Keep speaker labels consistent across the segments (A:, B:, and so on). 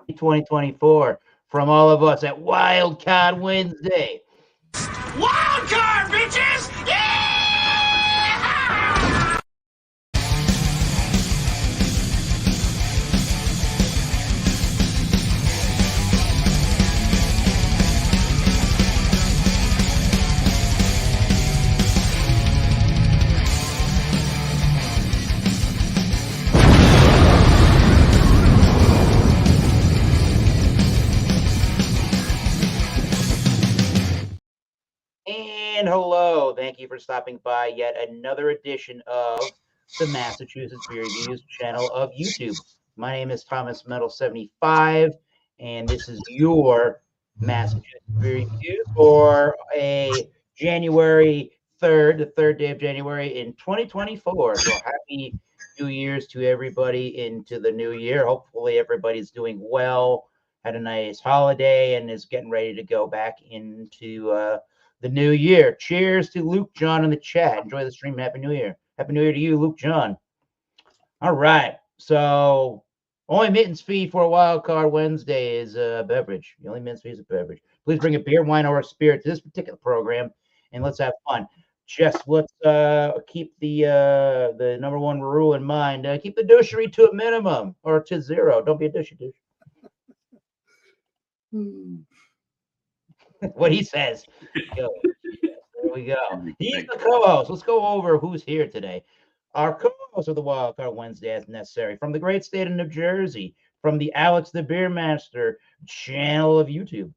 A: 2024 from all of us at Wild Card Wednesday.
B: Wild card, bitches! Yeah!
A: And hello, thank you for stopping by yet another edition of the Massachusetts Beer Reviews channel of YouTube. My name is Thomas Metal 75, and this is your Massachusetts Beer Reviews for a January 3rd, the third day of January in 2024. So happy New Year's to everybody into the new year. Hopefully everybody's doing well, had a nice holiday, and is getting ready to go back into the new year. Cheers to Luke John in the chat. Enjoy the stream. Happy New Year. Happy New Year to you, Luke John. All right. So, only admittance fee for a Wild Card Wednesday is a beverage. The only admittance fee is a beverage. Please bring a beer, wine, or a spirit to this particular program, and let's have fun. Just let's keep the number one rule in mind. Keep the douchery to a minimum or to zero. Don't be a douche. What he says. Go. There we go. He's the co-host. Let's go over who's here today. Our co-host of the Wild Card Wednesday, as necessary, from the great state of New Jersey, from the Alex the Beer Master channel of YouTube,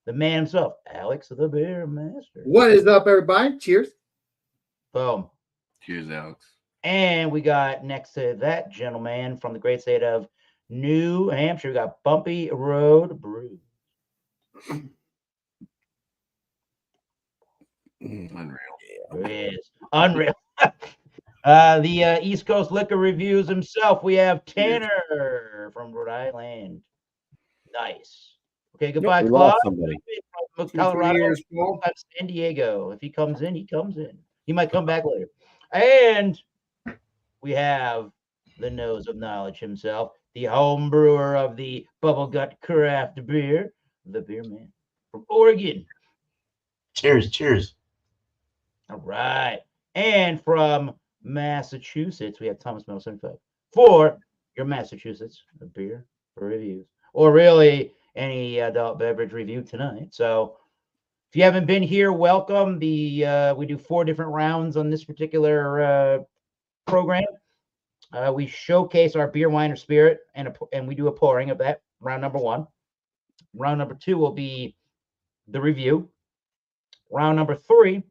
A: the man himself, Alex the Beer Master.
C: What is up, everybody? Cheers.
A: Boom.
D: Cheers, Alex.
A: And we got next to that gentleman from the great state of New Hampshire, we got Bumpy Road Brew.
D: Unreal.
A: It is unreal. The East Coast Liquor Reviews himself. We have Tanner from Rhode Island. Nice. Okay, goodbye,
E: We
A: Claude.
E: lost somebody.
A: From Colorado,
C: Cheers, Paul.
A: San Diego. If he comes in, he comes in. He might come back later. And we have the nose of knowledge himself, the home brewer of the Bubble Gut Craft Beer, the Beer Man from Oregon.
E: Cheers, cheers.
A: All right. And from Massachusetts, we have Thomas Metal 75 for your Massachusetts beer reviews, or really any adult beverage review tonight. So if you haven't been here, welcome. We do 4 different rounds on this particular program. We showcase our beer, wine, or spirit, and we do a pouring of that. Round number 1. Round number 2 will be the review. Round number 3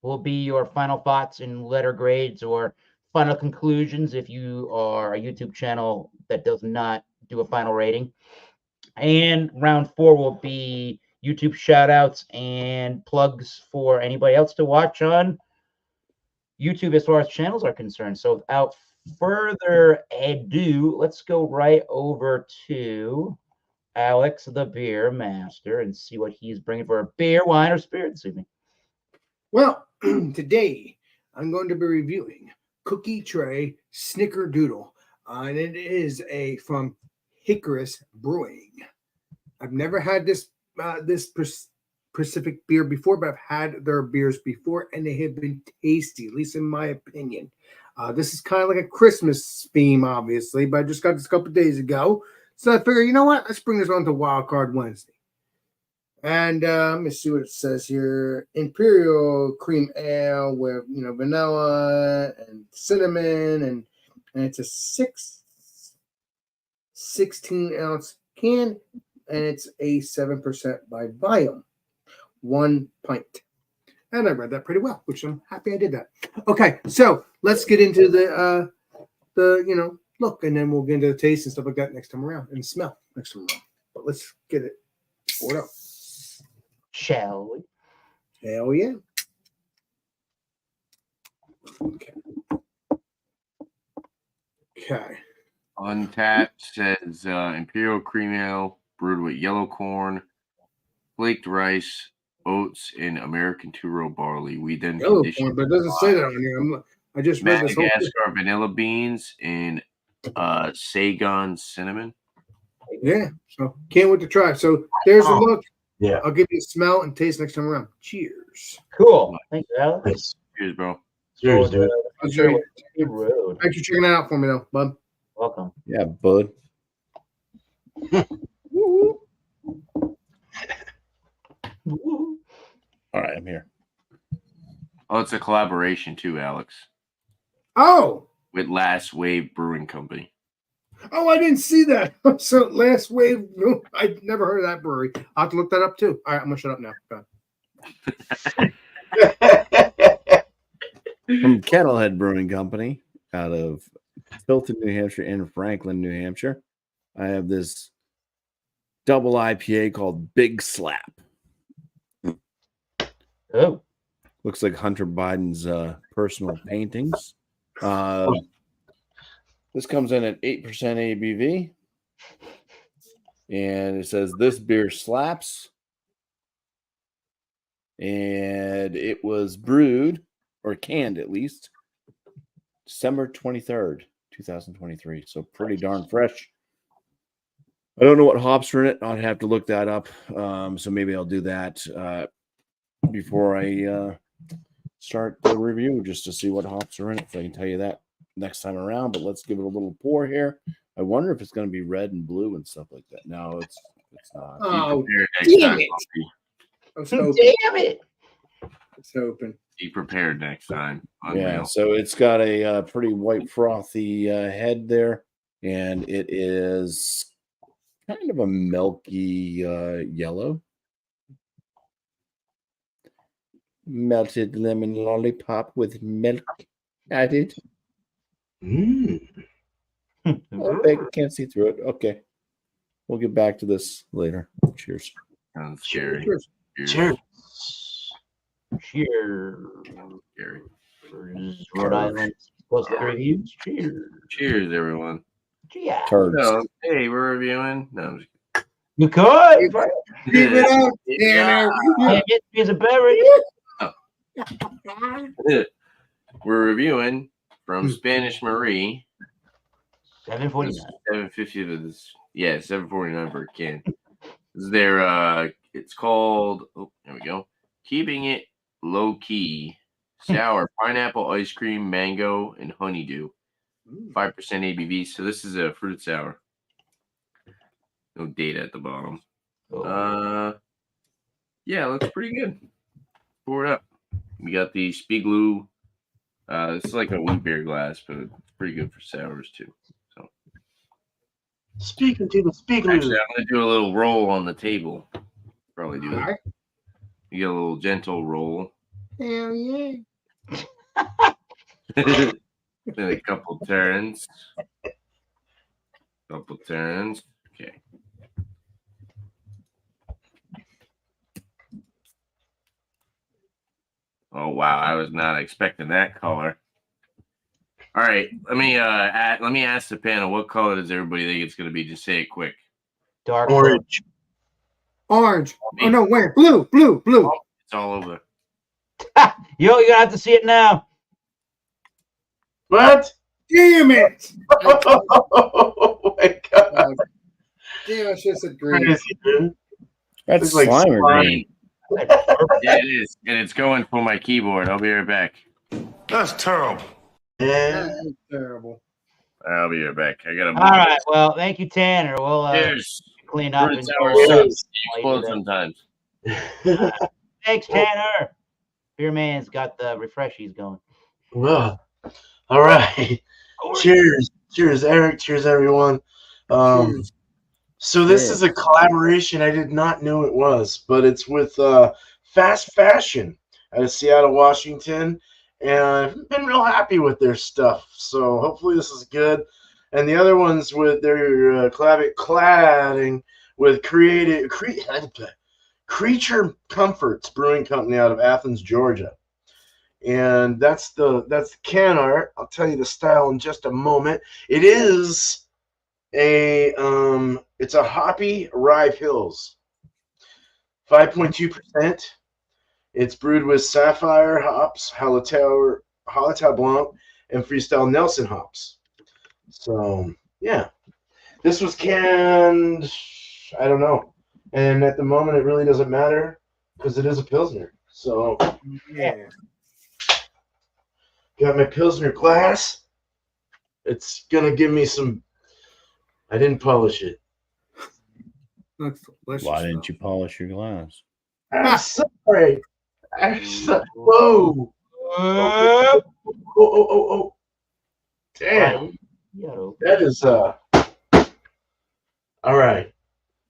A: will be your final thoughts and letter grades or final conclusions if you are a YouTube channel that does not do a final rating. And round 4 will be YouTube shout outs and plugs for anybody else to watch on YouTube as far as channels are concerned. So without further ado, let's go right over to Alex the Beer Master and see what he's bringing for a beer, wine, or spirit this evening.
C: Well, today I'm going to be reviewing Cookie Tray Snickerdoodle, and it is from Hickory's Brewing. I've never had this specific beer before, but I've had their beers before, and they have been tasty, at least in my opinion. This is kind of like a Christmas theme, obviously, but I just got this a couple days ago. So I figured, you know what? Let's bring this on to Wild Card Wednesday. And let me see what it says here. Imperial cream ale with vanilla and cinnamon, and it's a 16-ounce can, and it's a 7% by volume, 1 pint. And I read that pretty well, which I'm happy I did that. Okay, so let's get into the look, and then we'll get into the taste and stuff like that next time around, and the smell next time around. But let's get it poured up.
A: Shall we?
C: Hell yeah. Okay.
D: Untapped says Imperial Cream Ale brewed with yellow corn, flaked rice, oats, and American two-row barley. We then
C: Yellow
D: conditioned
C: corn, but it doesn't say that on here. I just read this whole thing.
D: Madagascar vanilla beans and Saigon cinnamon.
C: Yeah, so can't wait to try. So there's a look.
E: Yeah.
C: I'll give you a smell and taste next time around. Cheers.
A: Cool. Thank you, Alex.
E: Nice.
D: Cheers, bro.
E: Cheers, dude.
A: Future Road.
C: Thanks for checking it out for me, though, bud.
A: Welcome.
F: Yeah, bud. All right, I'm here.
D: Oh, it's a collaboration too, Alex,
C: Oh,
D: with Last Wave Brewing Company.
C: I didn't see that. So Last Wave, I never heard of that brewery. I'll have to look that up too. All right, I'm gonna shut up now. Go ahead.
F: From Kettlehead Brewing Company out of Tilton, New Hampshire, and Franklin, New Hampshire, I have this double IPA called Big Slap.
A: Oh,
F: Looks like Hunter Biden's personal paintings. This comes in at 8% ABV. And it says, this beer slaps. And it was brewed, or canned at least, December 23rd, 2023. So pretty darn fresh. I don't know what hops are in it. I'd have to look that up. So maybe I'll do that before I start the review, just to see what hops are in it. So I can tell you that next time around. But let's give it a little pour here. I wonder if it's going to be red and blue and stuff like that. No, it's not.
C: Oh,
D: Be prepared next
C: damn
D: time,
C: it.
D: Bumpy.
C: I was hoping.
A: damn it!
C: I was hoping.
D: Be prepared next time.
F: Yeah,
D: Unreal.
F: so it's got a pretty white frothy head there, and it is kind of a milky yellow. Melted lemon lollipop with milk added. Oh, I can't see through it. Okay. We'll get back to this later. Cheers.
D: Sounds scary.
C: Cheers.
E: Cheers.
A: Cheers.
D: Scary.
A: Rhode Island plus the reviews. Cheers.
D: Cheers, everyone.
A: Yeah.
F: Turds.
D: So, hey, we're reviewing. No, I'm just
A: You could.
C: Keep it up,
D: Yeah.
C: damn
A: Get me as a beverage.
C: it.
D: We're reviewing from Spanish Marie.
A: 749.
D: 750 to this. Yeah, 749 per can. This is their it's called there we go. Keeping it low key. Sour pineapple ice cream, mango, and honeydew. 5% ABV. So this is a fruit sour. No data at the bottom. Yeah, looks pretty good. Pour it up. We got the Spiegeloo. This is like a wheat beer glass, but it's pretty good for sours too. So
E: Speaking to the speaker.
D: actually, I'm gonna do a little roll on the table. Probably do
C: All
D: that.
C: right.
D: You get a little gentle roll.
C: Hell yeah.
D: Then a couple turns. Couple turns. Okay. Oh wow, I was not expecting that color. All right, let me ask the panel, what color does everybody think it's gonna be? Just say it quick.
A: Dark
E: Orange.
C: Orange. Oh, no, where? Blue.
D: It's all over.
A: Yo, you're gonna have to see it now.
E: What?
C: Damn it.
E: Oh my god.
C: Damn, I should have said green.
E: Crazy, dude.
F: That's
E: Looks like
F: slime or
E: slime.
F: green.
D: Yeah, it is, and it's going for my keyboard. I'll be right back.
B: That's terrible.
E: Yeah.
C: That is terrible.
D: I'll be right back. I gotta.
A: All right. Well, thank you, Tanner. We'll
D: Cheers.
A: clean up.
D: Fruit
A: And
D: sour
A: go
D: sucks.
A: later
D: Explode
A: then.
D: sometimes.
A: Thanks, Tanner. Beer man's got the refreshies going.
E: Well, all right. Cheers. Cheers, Eric. Cheers, everyone.
C: Cheers.
E: So this
F: Cheers.
E: is a collaboration. I did not know it was, but it's with Fast Fashion out of Seattle, Washington. And I've been real happy with their stuff. So hopefully this is good. And the other ones with their cladding with Creature Comforts Brewing Company out of Athens, Georgia. And that's the can art. I'll tell you the style in just a moment. It is it's a hoppy rye Hills, 5.2%. It's brewed with Sapphire hops, Hallertau Blanc, and Freestyle Nelson hops. So yeah, This was canned, I don't know. And at the moment, it really doesn't matter because it is a Pilsner. So,
C: Yeah.
E: got my Pilsner glass. It's going to give me some. I didn't polish it.
C: Looks delicious.
F: Why
C: though.
F: didn't you polish your glass?
E: I'm sorry. Whoa. Oh, oh. Damn. That is, all right.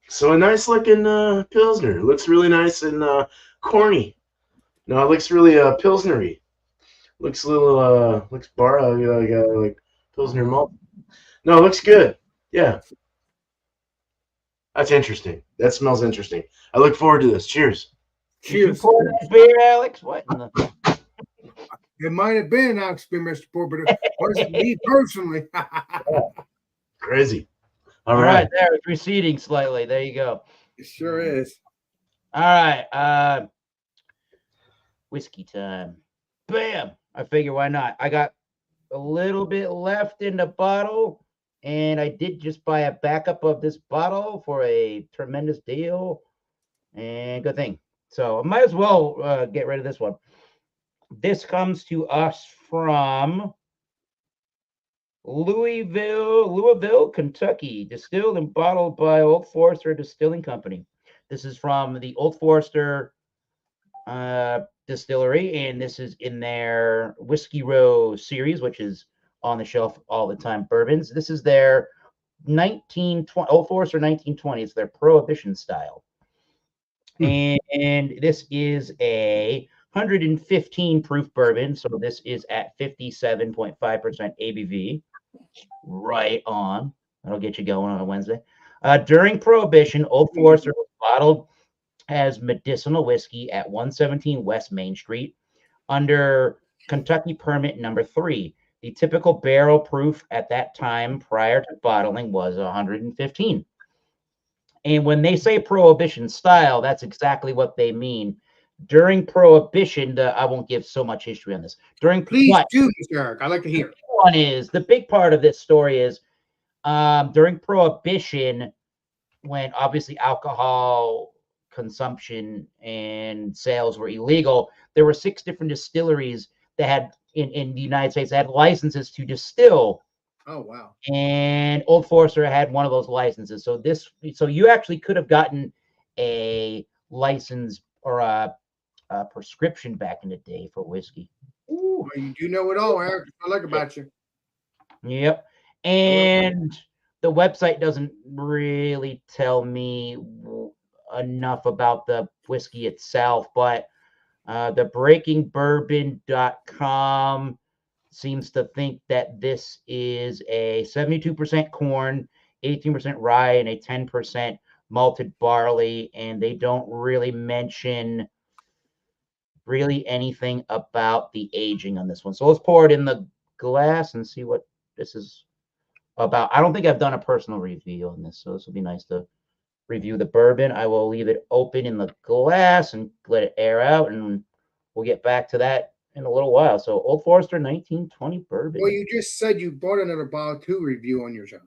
E: So a nice looking Pilsner. It looks really nice and corny. No, it looks really Pilsnery. Looks a little, looks like Pilsner malt. No, it looks good. Yeah. That's interesting. That smells interesting. I look forward to this. Cheers.
A: Did you
C: Cheers.
A: pour that beer, Alex? What in the...
C: It might have been Alex beer, Mr. Poor, but it wasn't me personally.
E: Crazy. All
A: All
E: right.
A: right, there it's receding slightly. There you go.
C: It sure is.
A: All right, whiskey time. Bam! I figure why not? I got a little bit left in the bottle, and I did just buy a backup of this bottle for a tremendous deal, and good thing. So I might as well get rid of this one. This comes to us from Louisville, Kentucky, distilled and bottled by Old Forester Distilling Company. This is from the Old Forester distillery, and this is in their Whiskey Row series, which is on the shelf all the time. Bourbons. This is their 1920 Old Forester 1920. It's their Prohibition style, and this is a 115 proof bourbon. So this is at 57.5% ABV. Right on. That'll get you going on a Wednesday. During Prohibition, Old Forester was bottled as medicinal whiskey at 117 West Main Street under Kentucky permit number 3. The typical barrel proof at that time prior to bottling was 115. And when they say Prohibition style, that's exactly what they mean. During Prohibition, I won't give so much history on this.
C: Please do, Mr. Eric. I like to hear.
A: One is the big part of this story is during Prohibition, when obviously alcohol consumption and sales were illegal, there were 6 different distilleries that had in the United States that had licenses to distill.
C: Oh wow!
A: And Old Forester had one of those licenses. So you actually could have gotten a license or a prescription back in the day for whiskey.
C: Ooh, you do know it all, Eric. I like about you.
A: Yep. And the website doesn't really tell me enough about the whiskey itself, but the breakingbourbon.com seems to think that this is a 72% corn, 18% rye, and a 10% malted barley, and they don't really mention really anything about the aging on this one. So let's pour it in the glass and see what this is about. I don't think I've done a personal review on this, so this will be nice to review the bourbon. I will leave it open in the glass and let it air out, and we'll get back to that in a little while. So Old Forester 1920 bourbon.
C: Well, you just said you bought another bottle to review on your show.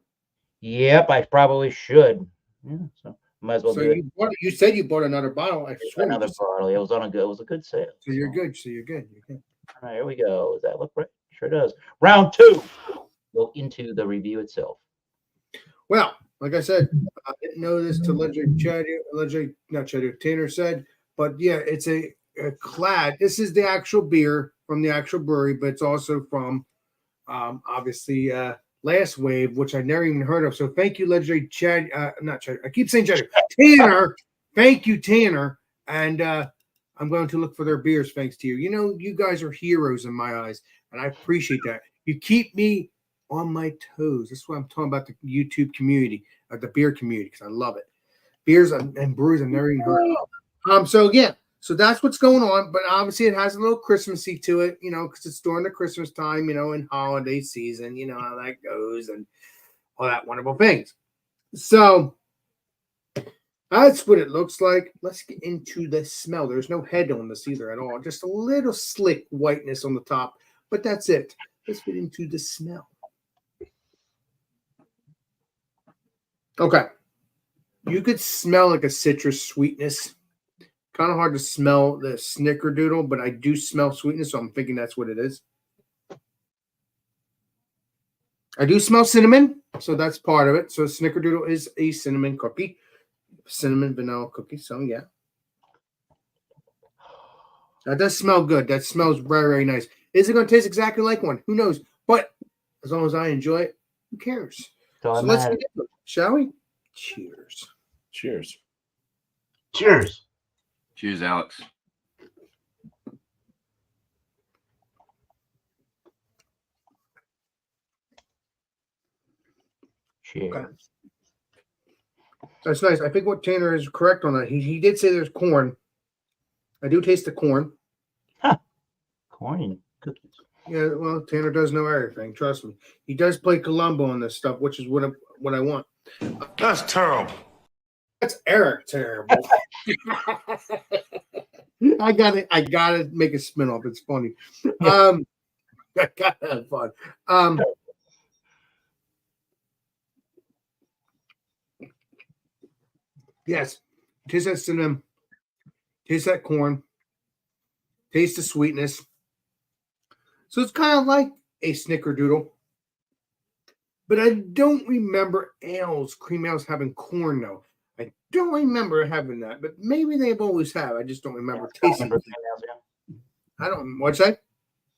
A: Yep, I probably should. Yeah, so might as well
C: So
A: do it.
C: you said you bought another bottle. I swear
A: Another bottle. It was it was a good sale.
C: So you're good. So you're good. You're good.
A: All right, here we go. Does that look right? Sure does. Round 2. Go into the review itself.
C: Well, like I said, I didn't know this till Tanner said, but yeah, it's a clad. This is the actual beer from the actual brewery, but it's also from obviously Last Wave, which I never even heard of. So thank you, legendary Chad. Not Chad. I keep saying Chad. Tanner. Thank you, Tanner. And I'm going to look for their beers thanks to you. You know, you guys are heroes in my eyes, and I appreciate that. You keep me on my toes. That's what I'm talking about, the YouTube community, the beer community, because I love it. Beers and breweries I've never even heard of. So yeah, so that's what's going on. But obviously it has a little Christmassy to it, you know, because it's during the Christmas time, you know, and holiday season, you know how that goes and all that wonderful things. So that's what it looks like. Let's get into the smell. There's no head on this either at all. Just a little slick whiteness on the top, but that's it. Let's get into the smell. Okay. You could smell like a citrus sweetness. Kind of hard to smell the snickerdoodle, but I do smell sweetness, so I'm thinking that's what it is. I do smell cinnamon, so that's part of it. So snickerdoodle is a cinnamon cookie, cinnamon vanilla cookie. So yeah, that does smell good. That smells very, very nice. Is it going to taste exactly like one? Who knows? But as long as I enjoy it, who cares? So let's get into it, shall we? Cheers.
F: Cheers.
E: Cheers.
D: Cheers, Alex.
A: Cheers.
C: Okay. That's nice. I think what Tanner is correct on that. He did say there's corn. I do taste the corn.
A: Corn cookies.
C: Yeah, well, Tanner does know everything. Trust me. He does play Columbo on this stuff, which is what I want.
B: That's terrible.
C: That's Eric terrible. I gotta make a spin off. It's funny. I gotta have fun. Yes. Taste that cinnamon. Taste that corn. Taste the sweetness. So it's kind of like a snickerdoodle. But I don't remember cream ales having corn though. I don't remember having that, but maybe they've always have. I just don't remember tasting it. I don't. What's that?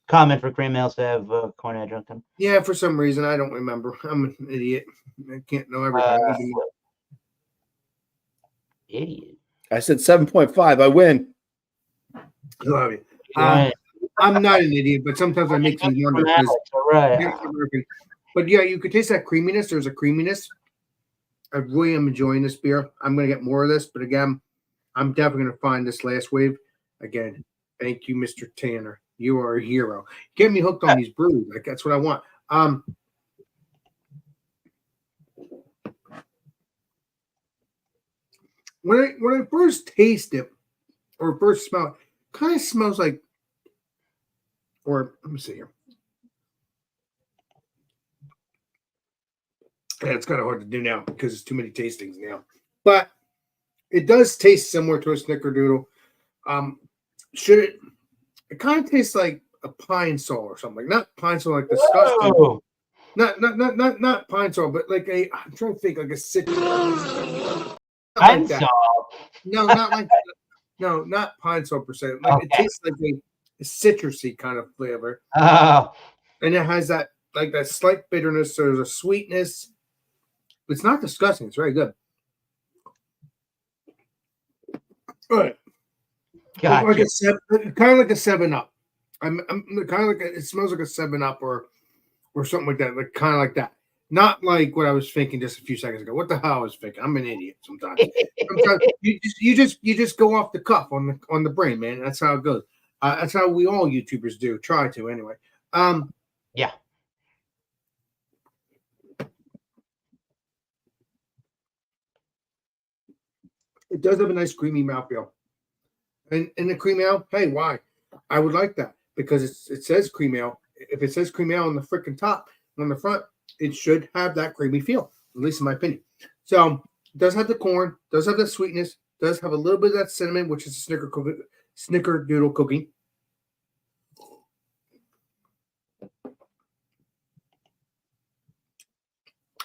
A: Common for cream ales to have corn adjunct in them.
C: Yeah, for some reason I don't remember. I'm an idiot. I can't know everything.
A: Idiot.
F: I said 7.5. I win.
C: Love it.
A: Right.
C: I'm not an idiot, but sometimes I make some wonder.
A: All right.
C: But yeah, you could taste that creaminess. There's a creaminess. I really am enjoying this beer. I'm going to get more of this, but again, I'm definitely going to find this last wave. Again, thank you, Mr. Tanner. You are a hero. Get me hooked on these brews. Like that's what I want. When I first taste it or first smell it, kind of smells like, or let me see here. Yeah, it's kind of hard to do now because it's too many tastings now. But it does taste similar to a snickerdoodle. It kind of tastes like a pine sol or something. Not pine sol like disgusting.
A: Whoa.
C: Not pine sol, but like I'm trying to think like a citrus.
A: Pine sol.
C: No, not like no, not pine sol per se. Like it tastes like a citrusy kind of flavor.
A: Oh.
C: And it has that like that slight bitterness. So there's a sweetness. It's not disgusting. It's very good. All right.
A: Gotcha.
C: Kind of like a 7-Up. I'm kind of like it smells like a 7-Up or something like that. Like kind of like that. Not like what I was thinking just a few seconds ago. What the hell I was thinking? I'm an idiot sometimes. Sometimes you just go off the cuff on the brain, man. That's how it goes. That's how we all YouTubers do. Try to anyway.
A: Yeah.
C: It does have a nice creamy mouthfeel. And the cream ale, hey, why? I would like that because it says cream ale. If it says cream ale on the freaking top, on the front, it should have that creamy feel, at least in my opinion. So it does have the corn, does have the sweetness, does have a little bit of that cinnamon, which is a snickerdoodle cookie.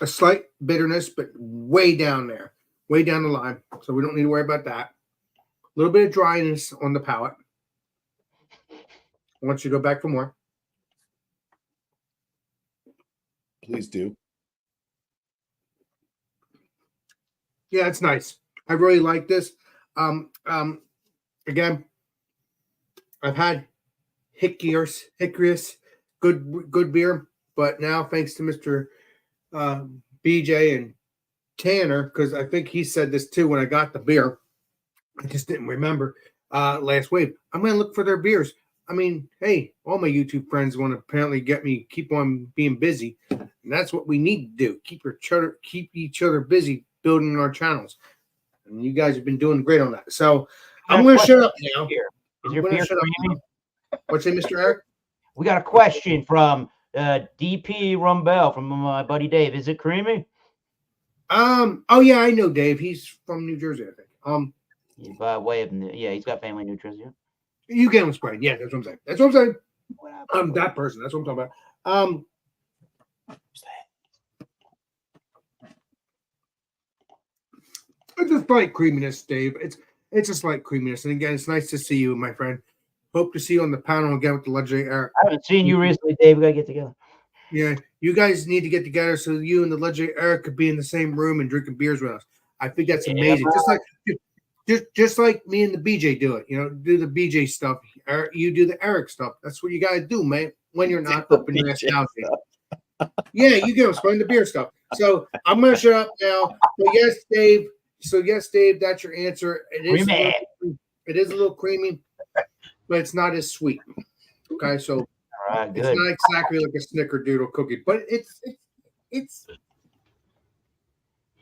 C: A slight bitterness, but way down there, way down the line. So we don't need to worry about that. A little bit of dryness on the palate. I want you to go back for more.
F: Please do.
C: Yeah, it's nice. I really like this. Again, I've had Hickory's good beer, but now thanks to Mr. BJ and Tanner, because I think he said this too when I got the beer. I just didn't remember last wave. I'm going to look for their beers. I mean, hey, all my YouTube friends want to apparently get me keep on being busy, and that's what we need to do. Keep each other busy building our channels, and you guys have been doing great on that. So I'm going to shut up now.
A: Is your beer creamy?
C: What's it, Mr. Eric?
A: We got a question from DP Rumbell from my buddy Dave. Is it creamy?
C: Oh yeah, I know Dave. He's from New Jersey, I think.
A: He's by way of yeah, he's got family in New Jersey.
C: You get him sprayed. Yeah, that's what I'm saying. That's what I'm saying.
A: What happened?
C: That person. That's what I'm talking about. It's a slight creaminess, Dave. It's a slight creaminess, and again, it's nice to see you, my friend. Hope to see you on the panel again with the legendary Eric.
A: I haven't seen you recently, Dave. We gotta get together.
C: Yeah, you guys need to get together so you and the legendary Eric could be in the same room and drinking beers with us. I think that's amazing. Just like me and the BJ do it. You know, do the BJ stuff. Eric, you do the Eric stuff. That's what you gotta do, man. When you're not up in your ass down. Yeah, you get explain the beer stuff. So I'm gonna shut up now. But yes, Dave. So yes, Dave, that's your answer. It is a little creamy, but it's not as sweet. Okay, so
A: All right,
C: it's
A: good.
C: not exactly like a snickerdoodle cookie, but it's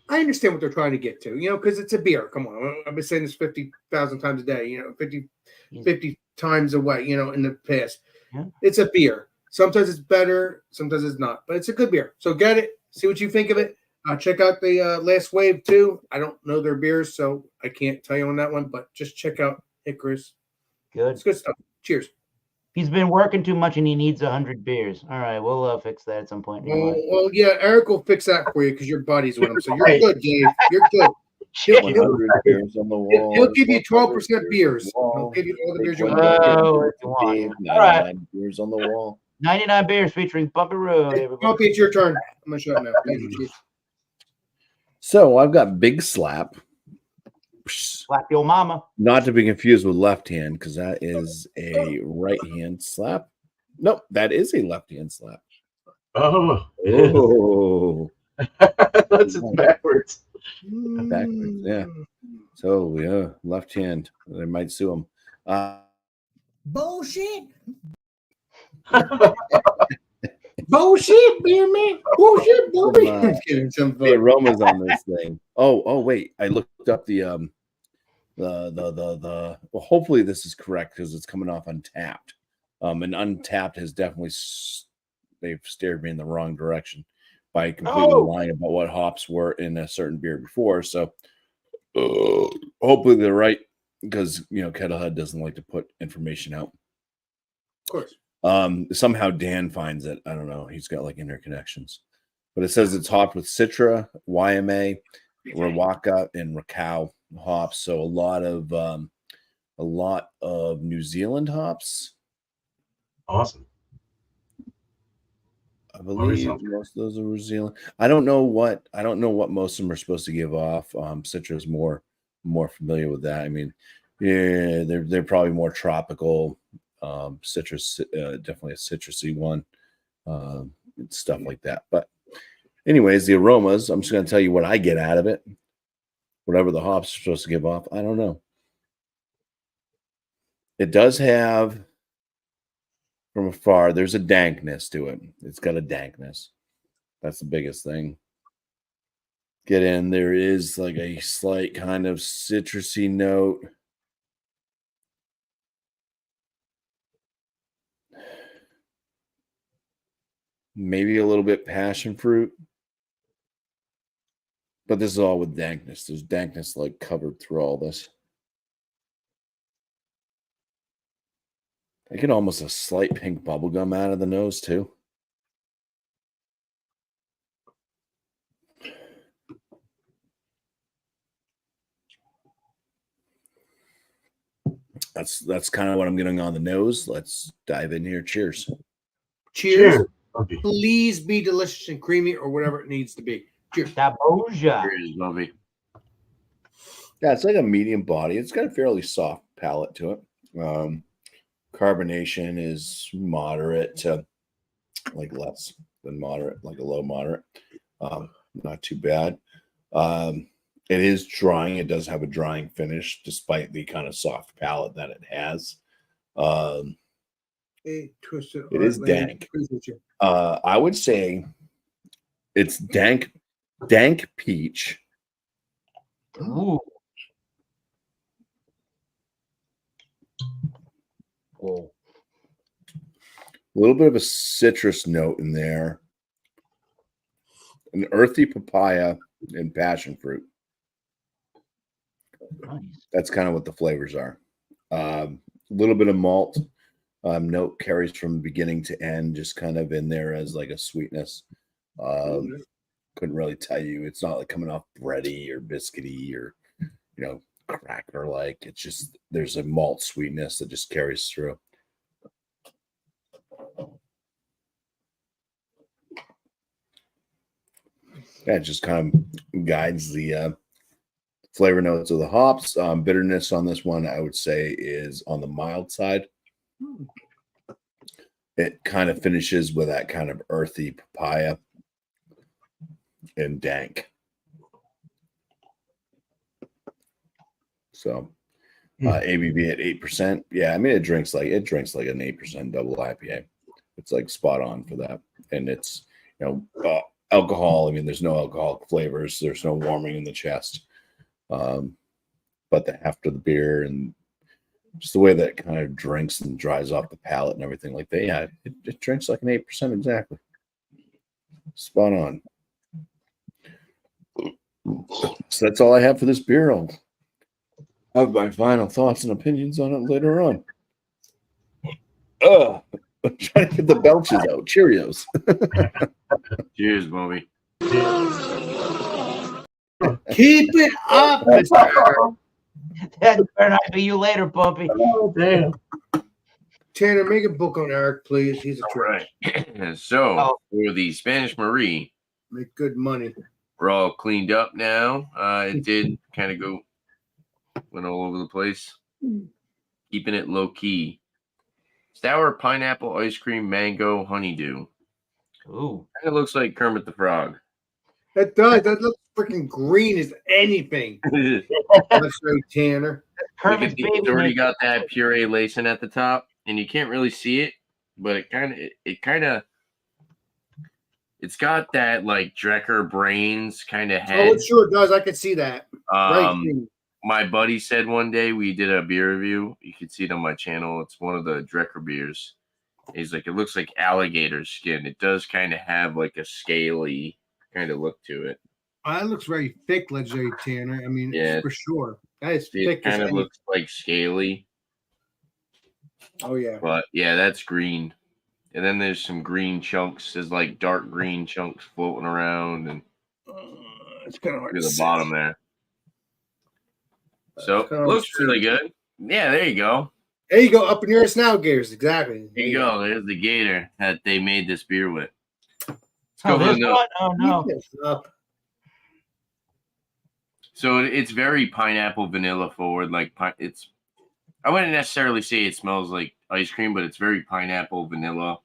C: I understand what they're trying to get to, you know, because it's a beer. Come on, I've been saying this 50,000 times a day, you know, 50 times a way, you know, in the past.
A: Yeah.
C: It's a beer. Sometimes it's better, sometimes it's not, but it's a good beer. So get it, see what you think of it. Check out the Last Wave too. I don't know their beers, so I can't tell you on that one, but just check out Icarus.
A: Good.
C: It's good stuff. Cheers.
A: He's been working too much and he needs 100 beers. All right, we'll fix that at some point. In your life.
C: Well, yeah, Eric will fix that for you because you're buddies with him. So you're good, Dave. You're good. He'll
F: 100 beers on the wall.
C: He'll give you 12% beers. He'll give you all the beers you want.
A: Oh, if you want.
F: Dave,
A: All right.
F: 99 beers on the wall.
A: 99 beers featuring Bumpy Road. Everybody.
C: Poppy, it's your turn. I'm gonna shut up now. Thank you, Chief.
F: So I've got Big Slap.
A: Slap your mama.
F: Not to be confused with left hand, because that is a right hand slap. Nope, that is a left hand slap.
E: Oh, it is.
F: Oh,
E: That's it backwards.
F: backwards, yeah. So yeah, left hand. They might sue him.
C: Bullshit. Bullshit, beer man. Bullshit, Bobby.
F: The aromas on this thing. Oh, wait. I looked up the well, hopefully this is correct because it's coming off Untapped. And Untapped has definitely they've steered me in the wrong direction by completely lying about what hops were in a certain beer before. So hopefully they're right because Kettlehead doesn't like to put information out.
C: Of course.
F: Somehow Dan finds it. I don't know. He's got like interconnections, but it says it's hopped with Citra, YMA, Rawaka, and Rakau hops. So a lot of New Zealand hops.
E: Awesome.
F: I believe most of those are New Zealand. I don't know what most of them are supposed to give off. Citra is more familiar with that. I mean, yeah, they're probably more tropical. Citrus, definitely a citrusy one, stuff like that. But anyways, the aromas, I'm just going to tell you what I get out of it. Whatever the hops are supposed to give off, I don't know. It does have, from afar, there's a dankness to it. It's got a dankness. That's the biggest thing. Get in, there is like a slight kind of citrusy note. Maybe a little bit passion fruit. But this is all with dankness. There's dankness like covered through all this. I get almost a slight pink bubblegum out of the nose too. That's kind of what I'm getting on the nose. Let's dive in here. Cheers.
C: Cheers. Please be delicious and creamy or whatever it needs to be. Cheers.
A: Daboja.
D: Cheers, Bobby.
F: Yeah, it's like a medium body. It's got a fairly soft palate to it. Carbonation is moderate to like less than moderate, like a low moderate. Not too bad. It is drying. It does have a drying finish, despite the kind of soft palate that it has. It is dank. I would say it's dank peach.
A: Ooh. Whoa.
F: A little bit of a citrus note in there. An earthy papaya and passion fruit.
A: Nice.
F: That's kind of what the flavors are. A little bit of malt note carries from beginning to end, just kind of in there as like a sweetness. Couldn't really tell you. It's not like coming off bready or biscuity or cracker like. It's just there's a malt sweetness that just carries through. Yeah, it just kind of guides the flavor notes of the hops. Bitterness on this one, I would say, is on the mild side. It kind of finishes with that kind of earthy papaya and dank. So ABV at 8%. Yeah, I mean it drinks like an 8% double IPA. It's like spot on for that. And it's alcohol. I mean, there's no alcoholic flavors. There's no warming in the chest. But the heft of the beer and just the way that it kind of drinks and dries off the palate and everything like that. Yeah, it drinks like an 8% exactly. Spot on. So that's all I have for this beer. I'll have my final thoughts and opinions on it later on. I'm trying to get the belches out. Cheerios.
D: Cheers, Bobby.
C: Keep it up, Mr.
A: That better not be you later, Bumpy.
E: Oh, damn.
C: Tanner, make a book on Eric, please. He's a
D: All
C: trash.
D: right. So for the Spanish Marie,
C: Make good money.
D: we're all cleaned up now. It did kind of went all over the place. Keeping it low key. Sour pineapple ice cream mango honeydew.
A: Ooh.
D: Kind of looks like Kermit the Frog.
C: That does. That looks freaking green as anything.
D: Look
C: Let's say Tanner.
A: Kermit's
D: at
A: baby.
D: it's already got that puree lacing at the top, and you can't really see it, but it's got that like Drecker Brains kind of head.
C: Oh, it sure does. I could see that. Right.
D: My buddy said one day we did a beer review. You can see it on my channel. It's one of the Drecker beers. He's like, it looks like alligator skin. It does kind of have like a scaly kind of look to it.
C: That looks very thick, legendary Tanner. I mean,
D: Yeah.
C: for sure. That is
D: It
C: thick as
D: kind of
C: anything.
D: looks like scaly.
C: Oh, yeah.
D: But yeah, that's green. And then there's some green chunks. There's like dark green chunks floating around and
C: It's kind of hard
D: to
C: to
D: the
C: see.
D: bottom there. So
C: It's kinda
D: looks
C: hard to
D: really
C: see.
D: good. Yeah, there you go.
C: There you go. Up in yours now, Gators. Exactly.
D: There you go. There's the gator that they made this beer with. Let's
A: Oh,
D: go for
A: this
D: the note.
A: one? Oh, no.
C: Keep this up.
D: So it's very pineapple vanilla forward. Like it's, I wouldn't necessarily say it smells like ice cream, but it's very pineapple vanilla.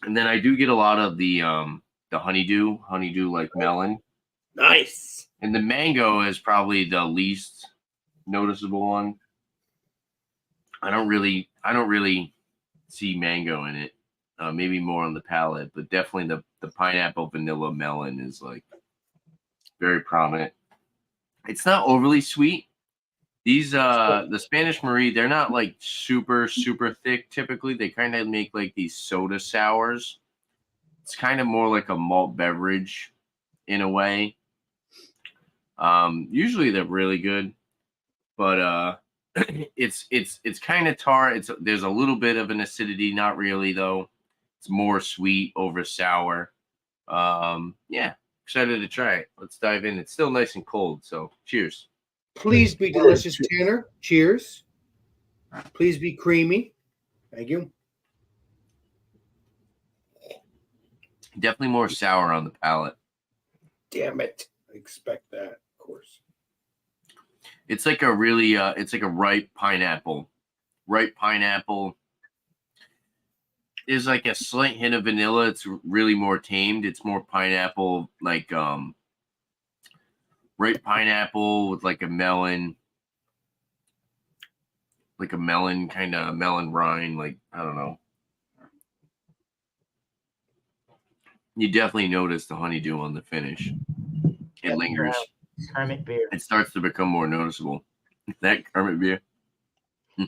D: And then I do get a lot of the honeydew like melon.
C: Nice.
D: And the mango is probably the least noticeable one. I don't really see mango in it. Maybe more on the palate, but definitely the pineapple vanilla melon is like very prominent. It's not overly sweet. These the Spanish Marie, they're not like super thick typically. They kind of make like these soda sours. It's kind of more like a malt beverage in a way. Usually they're really good, but it's kind of tart. There's a little bit of an acidity, not really though. It's more sweet over sour. Yeah, excited to try it. Let's dive in. It's still nice and cold, so cheers.
C: Please be delicious, Tanner. Cheers. Please be creamy. Thank you.
D: Definitely more sour on the palate.
C: Damn it. I expect that, of course.
D: It's like a really it's like a ripe pineapple. Ripe pineapple is like a slight hint of vanilla. It's really more tamed. It's more pineapple, like ripe pineapple with like a melon kind of melon rind. Like, I don't know. You definitely notice the honeydew on the finish. It lingers.
A: Kermit beer.
D: It starts to become more noticeable. That Kermit beer.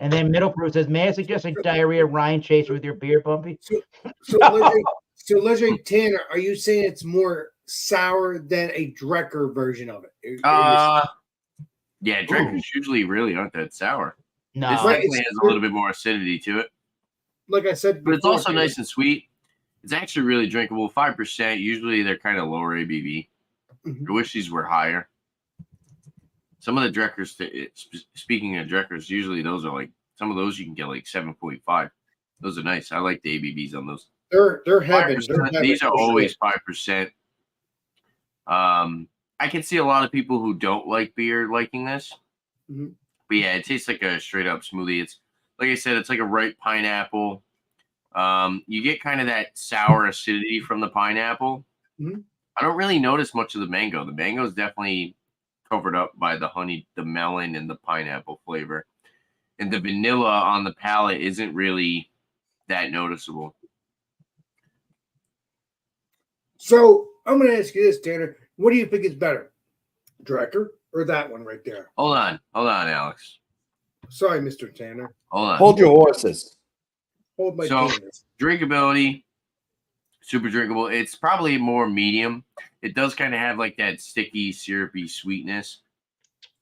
A: And then Middle Proof says, may I suggest a diarrhea Ryan chaser with your beer, Bumpy?
C: So legendary Tanner, are you saying it's more sour than a Drecker version of it.
D: Yeah, Dreckers usually really aren't that sour.
A: No.
D: This
C: Right,
D: definitely has a little bit more acidity to it,
C: like I said
D: but
C: before,
D: it's also nice and sweet. It's actually really drinkable. 5%. Usually they're kind of lower ABV.
C: Mhm.
D: I wish these were higher. Some of the Dreckers, speaking of Dreckers, usually those are like, some of those you can get like 7.5. Those are nice. I like the ABVs on those.
C: They're heaven.
D: 5%,
C: They're heaven.
D: these are
C: for sure.
D: always 5%. I can see a lot of people who don't like beer liking this.
C: Mhm.
D: But yeah, it tastes like a straight up smoothie. It's like I said, it's like a ripe pineapple. You get kind of that sour acidity from the pineapple.
C: Mhm.
D: I don't really notice much of the mango. The mango is definitely covered up by the honey, the melon, and the pineapple flavor. And the vanilla on the palate isn't really that noticeable.
C: So I'm going to ask you this, Tanner. What do you think is better, Drecker or that one right there?
D: Hold on, Alex.
C: Sorry, Mr. Tanner.
D: Hold on.
F: Hold your horses.
C: Hold my
D: So-
C: Tanners.
D: Drinkability, super drinkable. It's probably more medium. It does kind of have like that sticky, syrupy sweetness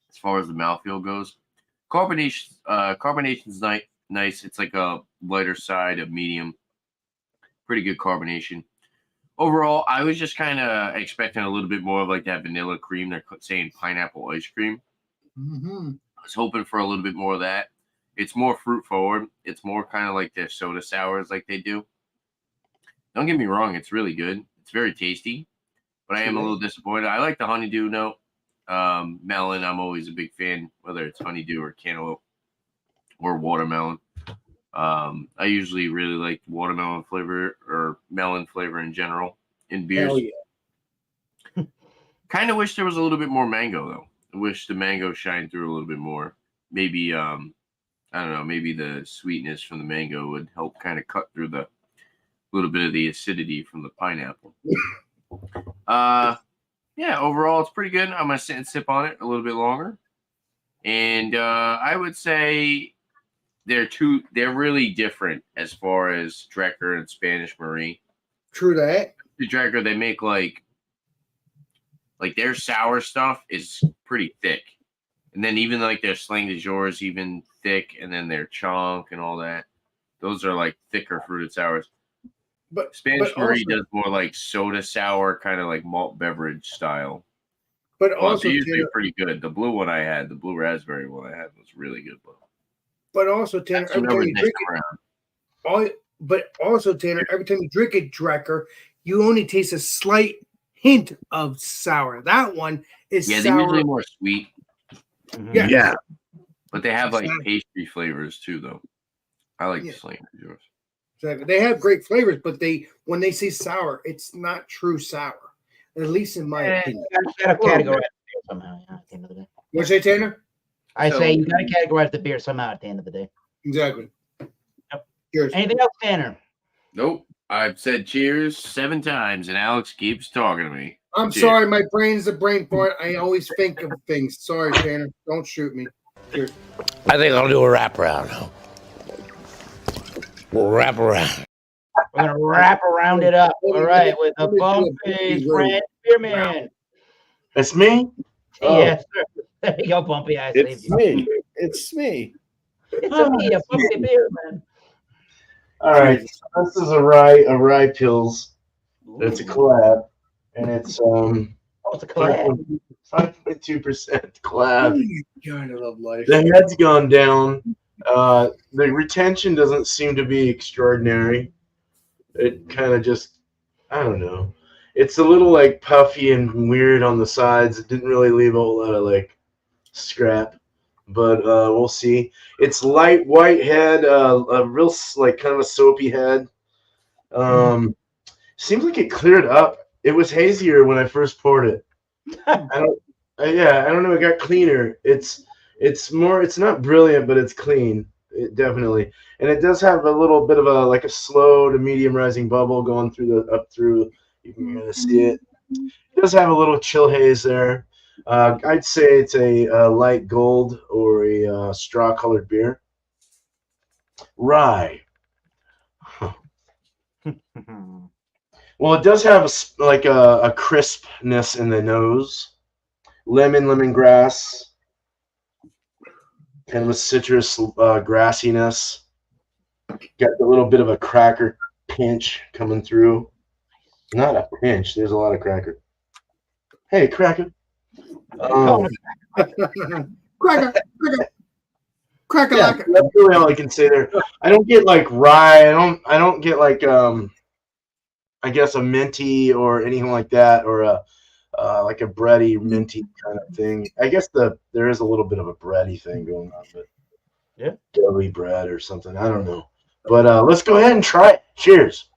D: as far as the mouthfeel goes. Carbonation's nice. It's like a lighter side of medium. Pretty good carbonation. Overall, I was just kind of expecting a little bit more of like that vanilla cream. They're saying pineapple ice cream.
C: Mm-hmm.
D: I was hoping for a little bit more of that. It's more fruit forward. It's more kind of like their soda sours like they do. Don't get me wrong, it's really good. It's very tasty, but I am a little disappointed. I like the honeydew note. Melon, I'm always a big fan, whether it's honeydew or cantaloupe or watermelon. I usually really like watermelon flavor or melon flavor in general in beers.
C: Hell yeah.
D: Kind of wish there was a little bit more mango though. I wish the mango shined through a little bit more. Maybe I don't know, maybe the sweetness from the mango would help kind of cut through the little bit of the acidity from the pineapple. Yeah, overall it's pretty good. I'm gonna sit and sip on it a little bit longer. And I would say they're really different as far as Drecker and Spanish Marie.
C: True that.
D: The Drecker, they make like their sour stuff is pretty thick. And then even like their Slang de Jour is even thick, and then their Chonk and all that. Those are like thicker fruited sours.
C: But
D: Spanish
C: but
D: Marie
C: also,
D: does more like soda sour, kind of like malt beverage style.
C: but
D: But
C: also,
D: they're usually
C: Tanner,
D: pretty good. The blue one I had, the blue raspberry one I had was really good.
C: Tanner,
D: That's
C: every time
D: whenever
C: you
D: next
C: drink
D: around.
C: Tanner, every time you drink a Drecker, you only taste a slight hint of sour. That one is
D: Yeah, they're
C: sour.
D: usually more sweet,
A: Mhm.
C: Yeah.
E: Yeah.
D: but they have like
C: Exactly.
D: pastry flavors too, though. I like
C: Yeah.
D: the Slang de Jour.
C: Exactly. They have great flavors, but when they say sour, it's not true sour. At least in my opinion.
A: You gotta categorize the beer somehow, yeah, at the end of the day.
C: What you say, Tanner?
A: I
D: So-
A: say you gotta categorize the beer somehow at the end of the day.
C: Exactly.
A: Yep.
C: Cheers.
A: Anything else, Tanner?
D: Nope. I've said cheers 7 times, and Alex keeps talking to me.
C: I'm
D: Cheers.
C: sorry, my brain's a brain fart. I always think of things. Sorry, Tanner. Don't shoot me. Cheers.
B: I think I'll do a wraparound now. We'll wrap around.
A: We're gonna wrap around it up. All right, with the
C: Let me do a
A: Bumpy's
C: Bumpy
A: French Spearman.
E: It's me? Oh.
A: Yes, sir. There you go, Bumpy. I saved
F: It's
A: you.
F: me. It's me.
A: It's a me, a Bumpy beer, man.
E: All right. So this is a rye Pils. It's a collab, and it's
A: Oh, it's a collab.
E: 5.2% collab.
C: God, I love life.
E: The head's gone down. The retention doesn't seem to be extraordinary. It kind of just, I don't know. It's a little like puffy and weird on the sides. It didn't really leave a whole lot of like scrap, but we'll see. It's light white head, a real like kind of a soapy head. Seems like it cleared up. It was hazier when I first poured it. I don't know. It got cleaner. It's more. It's not brilliant, but it's clean. It definitely, and it does have a little bit of a slow to medium rising bubble going up through. You can kind of see it. It does have a little chill haze there. I'd say it's a light gold or a straw colored beer. Rye. Well, it does have a crispness in the nose. Lemongrass, kind of a citrus grassiness. Got a little bit of a cracker pinch coming through. Not a pinch. There's a lot of cracker. Hey, cracker.
A: Call it-
C: Cracker.
E: Yeah, that's really all I can say there. I don't get like rye. I don't get like I guess a minty or anything like that, or a like a bready minty kind of thing. I guess there is a little bit of a bready thing going on, but
A: Yeah.
E: deli bread or something. I don't know. But let's go ahead and try it. Cheers.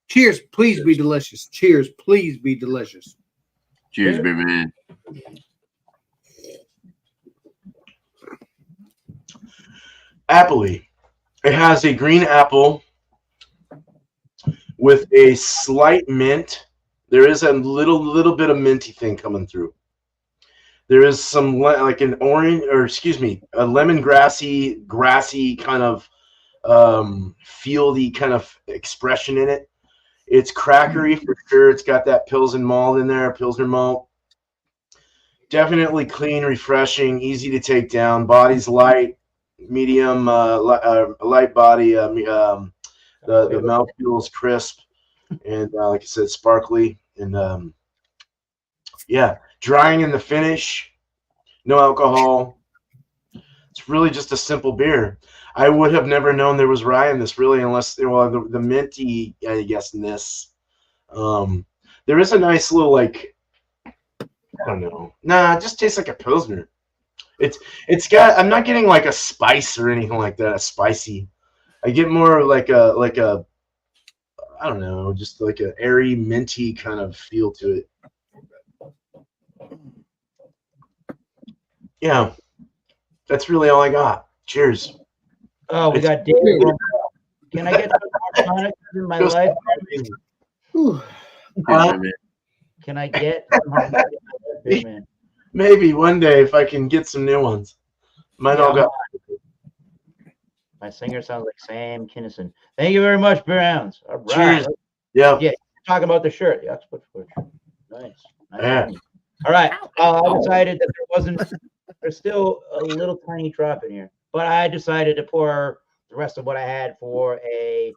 C: Cheers, please be delicious. Cheers, please be delicious.
D: Cheers, baby man.
E: Appley. It has a green apple with a slight mint. There is a little bit of minty thing coming through. There is some like an orange, or excuse me, a lemongrassy, grassy kind of fieldy kind of expression in it. It's crackery for sure. It's got that Pilsner malt in there, Pilsner malt. Definitely clean, refreshing, easy to take down. Body's light, medium, light body. The mouthfeel is crisp and, like I said, sparkly. And yeah, drying in the finish, no alcohol. It's really just a simple beer. I would have never known there was rye in this, really, unless the minty, I guess, in this. There is a nice little, like, I don't know. Nah, it just tastes like a Pilsner. It's got. I'm not getting like a spice or anything like that. A spicy. I get more like a. I don't know, just like an airy, minty kind of feel to it. Yeah, that's really all I got. Cheers.
A: Oh, we got David. Can I get some harmonics in my life?
C: Whew.
D: Cheers, baby.
A: Can I get some harmonics in my life, man?
E: Maybe one day if I can get some new ones. Mine all got.
A: My singer sounds like Sam Kinison. Thank you very much, Browns. All right.
E: Cheers. Yeah.
A: Yeah, talking about the shirt. The Oxford shirt. Nice.
E: Yeah.
A: All right. I decided that there's still a little tiny drop in here, but I decided to pour the rest of what I had for a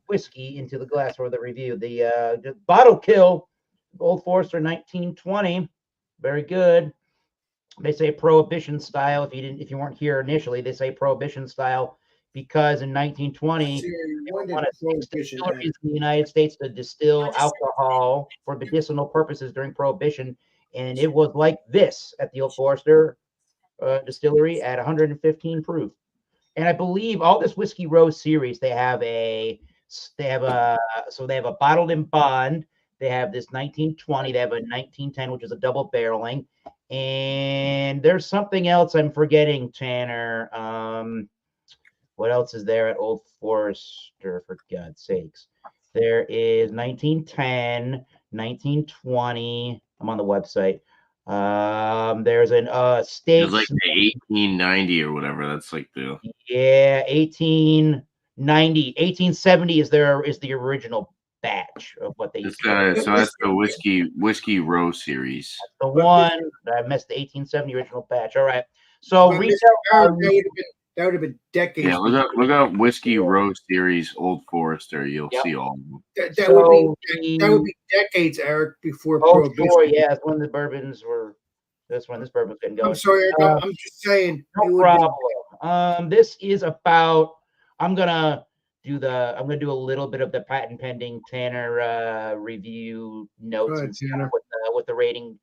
A: whiskey into the glass for the review. The Bottle Kill, Old Forester 1920. Very good. They say Prohibition style. If you weren't here initially, they say Prohibition style because in 1920 they were one of 6 distilleries in the United States to distill alcohol for medicinal purposes during Prohibition, and it was like this at the Old Forester distillery at 115 proof. And I believe all this Whiskey Row series, they have a bottled in bond. They have this 1920. They have a 1910, which is a double barreling. And there's something else I'm forgetting, Tanner. What else is there at Old Forester, for God's sakes? There is 1910, 1920. I'm on the website. There's an stakes.
D: It's like the 1890 or whatever. That's like the
A: 1890, 1870 is the original batch of what they used to do.
D: So that's the whiskey row series.
A: The one that I missed, the 1870 original batch. All right. So retail
C: that would have been decades.
D: Yeah, look up whiskey row series Old Forester. You'll see all of them.
C: That would be decades, Eric, before Prohibition.
A: Sure, yeah, that's when the bourbons were. That's when this bourbon was getting going.
C: I'm sorry, Eric. I'm just saying.
A: No problem. This is about. I'm gonna do a little bit of the patent pending Tanner review notes and stuff with the rating.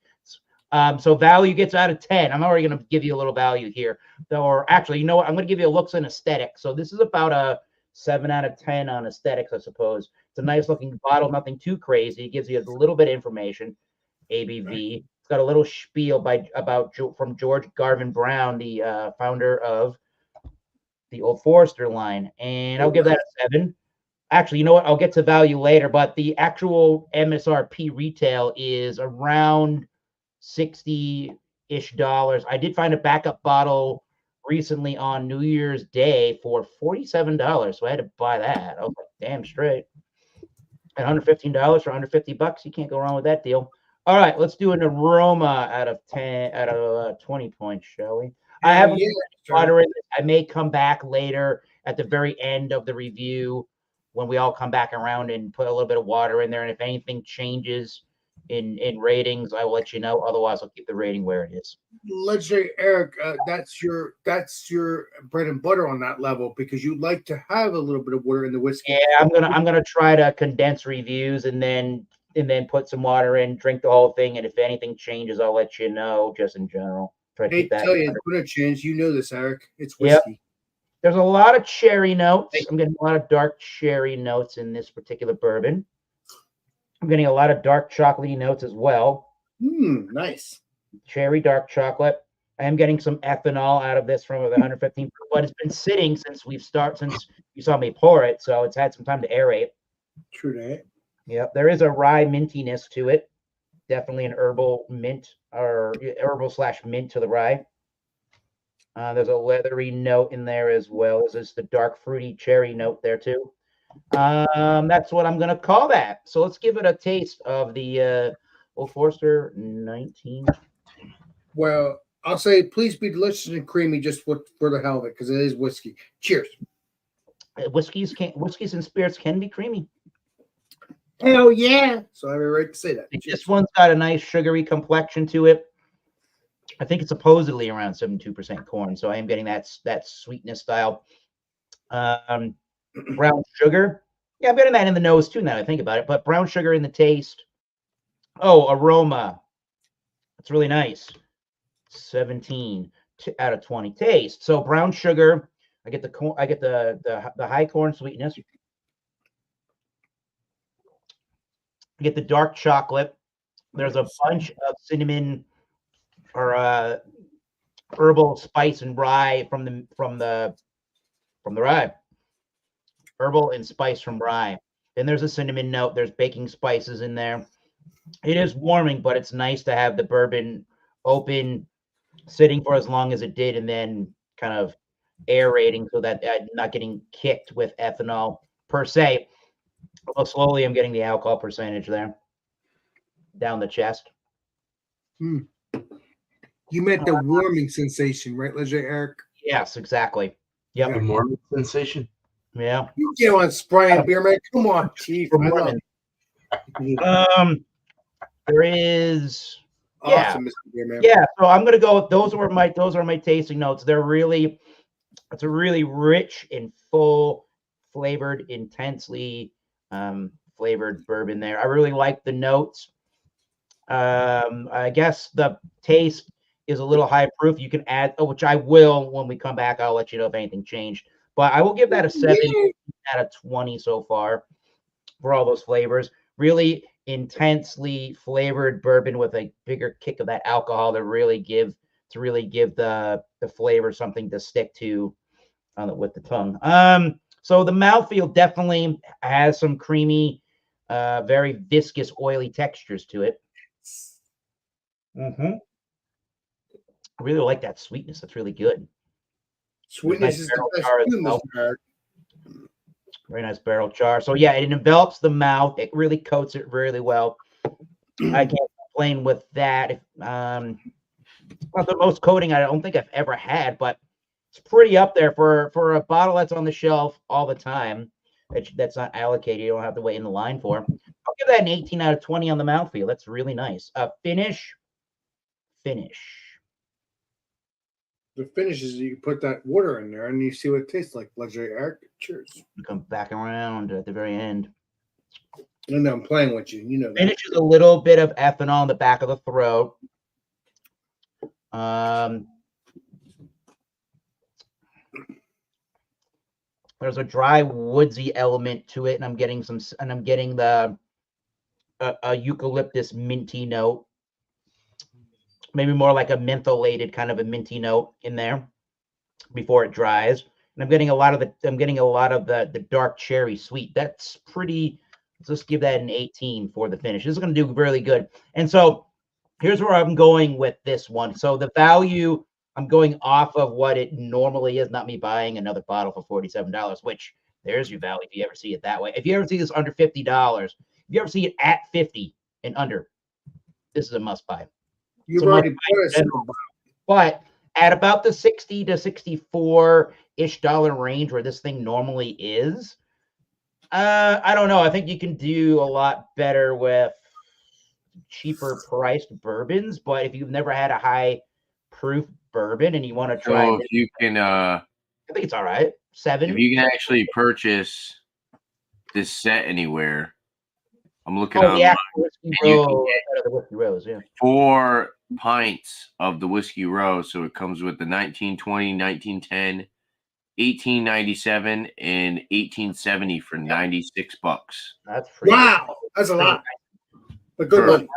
A: So value gets out of 10. I'm already going to give you a little value here. Or actually, you know what? I'm going to give you a looks and aesthetic. So this is about a 7 out of 10 on aesthetics, I suppose. It's a nice looking bottle, nothing too crazy. It gives you a little bit of information. ABV. It's got a little spiel from George Garvin Brown, the founder of the Old Forester line. And I'll give that a 7. Actually, you know what? I'll get to value later, but the actual MSRP retail is around $60-ish. I did find a backup bottle recently on New Year's Day for $47, so I had to buy that. I was like, damn straight. At $115 for under $50, you can't go wrong with that deal. All right, let's do an aroma out of 20 points, shall we? I
C: Hell
A: haven't
C: yeah,
A: put water in it. I may come back later at the very end of the review when we all come back around and put a little bit of water in there. And if anything changes in ratings, I will let you know. Otherwise, I'll keep the rating where it is.
C: Legendary Eric, that's your bread and butter on that level because you like to have a little bit of water in the whiskey.
A: Yeah, I'm gonna try to condense reviews and then put some water in, drink the whole thing, and if anything changes, I'll let you know. Just in general, try to
C: Hey,
A: keep that.
C: tell you, it's going to change. You know this, Eric. It's
A: Yep.
C: whiskey.
A: There's a lot of cherry notes. I'm getting a lot of dark cherry notes in this particular bourbon. I'm getting a lot of dark chocolatey notes as well.
C: Nice.
A: Cherry dark chocolate. I am getting some ethanol out of this from the 115, but it's been sitting since you saw me pour it, so it's had some time to aerate.
C: True that.
A: Yep, there is a rye mintiness to it. Definitely an herbal mint or herbal/mint to the rye. There's a leathery note in there as well. This is the dark fruity cherry note there too. That's what I'm gonna call that. So let's give it a taste of the Old Forester 19.
C: Well, I'll say please be delicious and creamy just for the hell of it because it is whiskey. Cheers.
A: Whiskeys and spirits can be creamy.
C: Hell yeah. So I have a right to say that.
A: This one's got a nice sugary complexion to it. I think it's supposedly around 72% corn, so I am getting that sweetness style. Brown sugar. Yeah, I'm getting that in the nose too now that I think about it, but brown sugar in the taste. Oh, aroma. It's really nice. 17 out of 20 taste. So brown sugar. I get the high corn sweetness. I get the dark chocolate. There's a bunch of cinnamon or herbal spice and rye from the rye. Herbal and spice from rye. Then there's a cinnamon note. There's baking spices in there. It is warming, but it's nice to have the bourbon open, sitting for as long as it did, and then kind of aerating so that I'm not getting kicked with ethanol per se. Although slowly I'm getting the alcohol percentage there down the chest.
C: You meant the warming sensation, right, Legendary Eric?
A: Yes, exactly. Yep.
E: The warming sensation.
A: Yeah.
C: You get on spraying beer, man. Come on, Chief. I love it.
A: There is
C: Awesome, Mr. Beer Man.
A: Yeah, so I'm gonna go with those are my tasting notes. It's a really rich and full flavored, intensely flavored bourbon there. I really like the notes. I guess the taste is a little high proof. You can add, which I will when we come back. I'll let you know if anything changed. But I will give that a 7 out of 20 so far for all those flavors. Really intensely flavored bourbon with a bigger kick of that alcohol to really give the flavor something to stick to with the tongue. So the mouthfeel definitely has some creamy, very viscous, oily textures to it. I really like that sweetness. That's really good.
C: Sweetness is the best too, Mr. Eric.
A: Very nice barrel char. So yeah, it envelops the mouth. It really coats it really well. I can't complain with that. Not the most coating I don't think I've ever had, but it's pretty up there for a bottle that's on the shelf all the time. That's not allocated. You don't have to wait in the line for. I'll give that an 18 out of 20 on the mouthfeel. That's really nice. Finish.
C: The finish is you put that water in there and you see what it tastes like. Legendary Eric. Cheers.
A: Come back around at the very end.
C: No, I'm playing with you. You know that.
A: Finish is a little bit of ethanol in the back of the throat. There's a dry woodsy element to it, and I'm getting the eucalyptus minty note. Maybe more like a mentholated kind of a minty note in there before it dries. And I'm getting a lot of the dark cherry sweet. That's pretty. Let's just give that an 18 for the finish. This is going to do really good. And so here's where I'm going with this one. So the value, I'm going off of what it normally is, not me buying another bottle for $47, which There's your value if you ever see it that way. If you ever see this under $50, if you ever see it at 50 and under, this is a must buy.
C: You've
A: So
C: already
A: much
C: put us in.
A: But at about the 60 to 64-ish dollar range where this thing normally is, I don't know. I think you can do a lot better with cheaper priced bourbons. But if you've never had a high proof bourbon and you want to try,
D: So if you can,
A: I think it's all right.
D: if you can actually purchase this set anywhere, I'm looking
A: Oh, the
D: online.
A: actual Whiskey
D: and you can
A: Rose,
D: get
A: the Whiskey Rose, yeah.
D: 4 pints of the Whiskey Rose. So it comes with the 1920, 1910, 1897, and 1870 for $96.
A: That's pretty
C: Wow, that's a lot. But good
D: For,
C: one.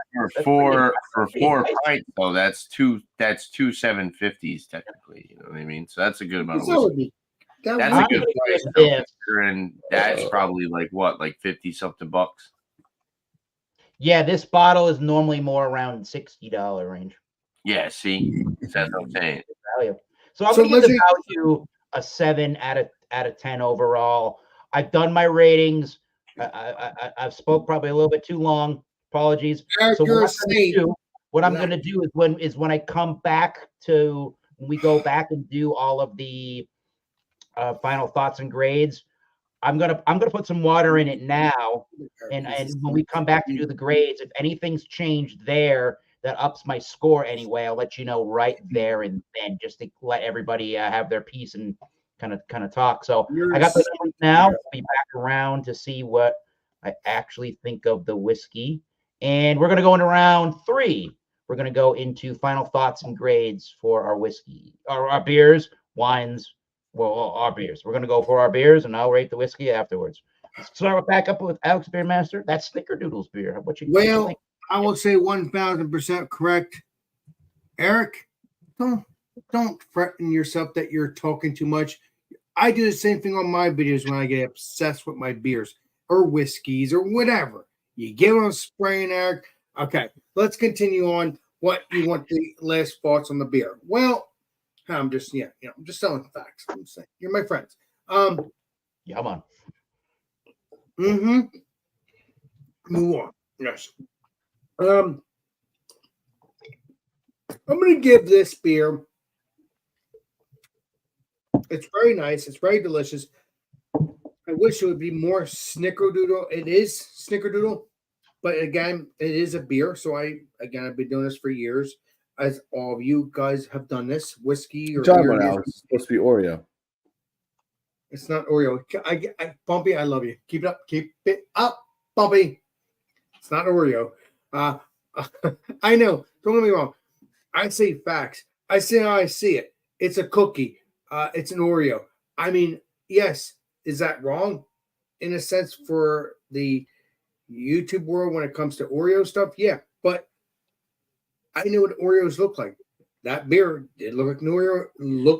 D: for four pints, though, that's two 750s technically. You know what I mean? So that's a good amount of
C: That would
D: whiskey.
C: be. That
D: That's
C: would
D: a
C: be
D: good price,
A: good.
D: though,
A: Yeah.
D: considering that's probably like what, like 50 something bucks.
A: Yeah, this bottle is normally more around $60 range.
D: Yeah, see, that's what I'm saying.
A: Value. So I'm
C: So
A: gonna give the
C: let's
A: value a 7 out of 10 overall. I've done my ratings. I've spoke probably a little bit too long. Apologies. So what I'm gonna do is when I come back to when we go back and do all of the final thoughts and grades, I'm gonna put some water in it now, and when we come back to do the grades, if anything's changed there that ups my score anyway, I'll let you know right there and then, just to let everybody have their piece and kind of talk. So I got the numbers now. I'll be back around to see what I actually think of the whiskey, and we're gonna go into round 3. We're gonna go into final thoughts and grades for our whiskey, or our beers, wines. Well, our beers. We're gonna go for our beers, and I'll rate the whiskey afterwards. Let's start back up with Alex Beermaster. That's Snickerdoodle's beer. What you think?
C: I will say 1000% correct. Eric, don't threaten yourself that you're talking too much. I do the same thing on my videos when I get obsessed with my beers or whiskeys or whatever. You give them a spray, Eric. Okay, let's continue on. What you want the last thoughts on the beer? Well, I'm just I'm just telling facts. I'm saying you're my friends.
A: Yeah, come on.
C: Move on. Yes. I'm gonna give this beer. It's very nice. It's very delicious. I wish it would be more snickerdoodle. It is snickerdoodle, but again, it is a beer. So I've been doing this for years. As all of you guys have done this, whiskey or beer.
F: It's supposed to be Oreo.
C: It's not Oreo. Bumpy, I love you. Keep it up. Keep it up, Bumpy. It's not Oreo. I know. Don't get me wrong. I say facts. I say how I see it. It's a cookie. It's an Oreo. I mean, yes. Is that wrong? In a sense, for the YouTube world when it comes to Oreo stuff? Yeah. But I know what Oreos look like. That beer did look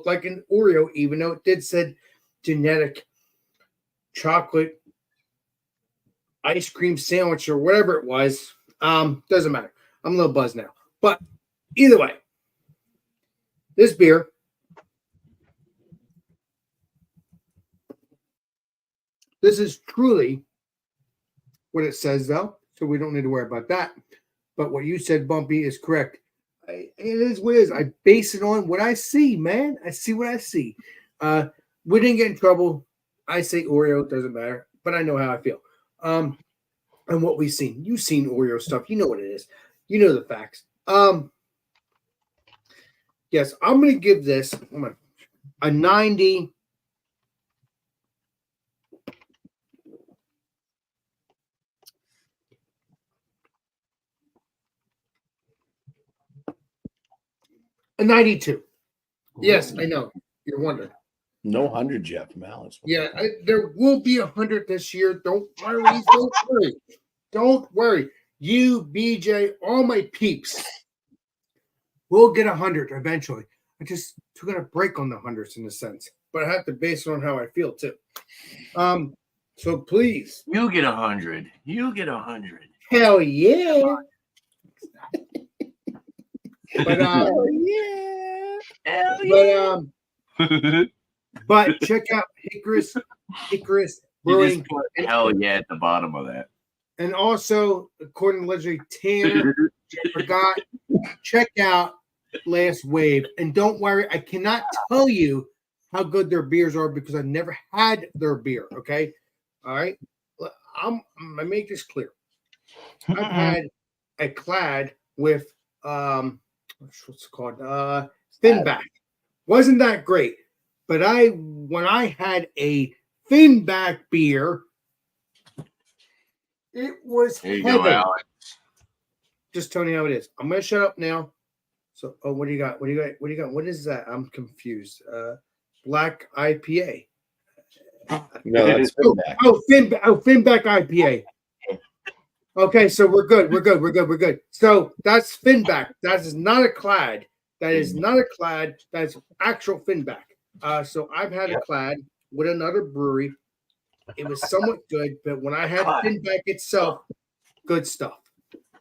C: like an Oreo, even though it did said genetic chocolate ice cream sandwich or whatever it was. Doesn't matter. I'm a little buzzed now. But either way, this beer this is truly what it says, though, so we don't need to worry about that. But what you said, Bumpy, is correct. It is what it is. I base it on what I see, man. I see what I see. We didn't get in trouble. I say Oreo, doesn't matter, but I know how I feel. And what we've seen. You've seen Oreo stuff. You know what it is. You know the facts. Yes, I'm going to give this a 90. A 92. Yes, I know. You're wondering.
F: No 100 yet from Alex.
C: Yeah, there will be 100 this year. Don't worry. Don't worry. Don't worry. You, BJ, all my peeps will get 100 eventually. I just took a break on the hundreds in a sense, but I have to base it on how I feel too. So please,
D: You get 100. You get 100.
C: hell yeah. But
D: Hell yeah.
C: but check out Hickory's Icarus
D: You
C: Brewing.
D: just put hell yeah at the bottom of that.
C: And also, according to legendary Tanner, forgot, check out Last Wave. And don't worry, I cannot tell you how good their beers are because I've never had their beer. Okay. All right. I'm gonna make this clear. I've had a clad with what's it called? Finback. Wasn't that great? But when I had a Finback beer, it was
D: There you
C: heaven.
D: go, Alex.
C: Just tell me how it is. I'm gonna shut up now. So, what do you got? What do you got? What do you got? What is that? I'm confused. Black IPA.
F: No, that's Finback.
C: Finback IPA. Okay, so we're good. So that's Finback. That is not a clad. That is not a clad. That's actual Finback. So I've had a clad with another brewery. It was somewhat good, but when I had Finback itself, good stuff.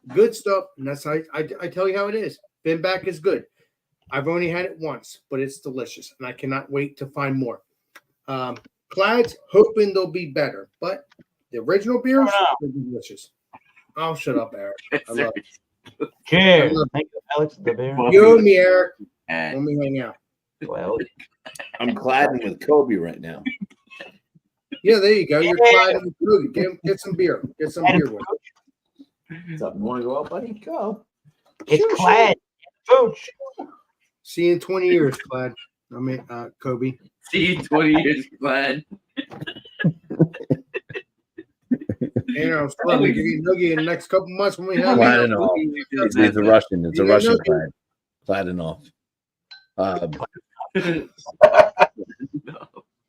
C: Good stuff, and that's how I tell you how it is. Finback is good. I've only had it once, but it's delicious, and I cannot wait to find more. Clads, hoping they'll be better, but the original beers are delicious. I'll shut up, Eric. I love it.
A: Cheers. Thank you, Alex. The beer.
C: You owe me, Eric.
D: And
C: Let me hang out.
A: Well,
F: I'm cladding with Kobe right now.
C: Yeah, there you go. You're clad with food. Get some beer. Get some beer with it.
F: Something want to go out, buddy? Go.
A: it's clad. Pooch.
C: See you in 20 years, Clad. I mean, Kobe.
D: see you 20 years, glad.
C: And I'm probably getting noogie in the next couple months when we have
F: Cladding off. It's a Russian. It's a Russian clad. Cladding off.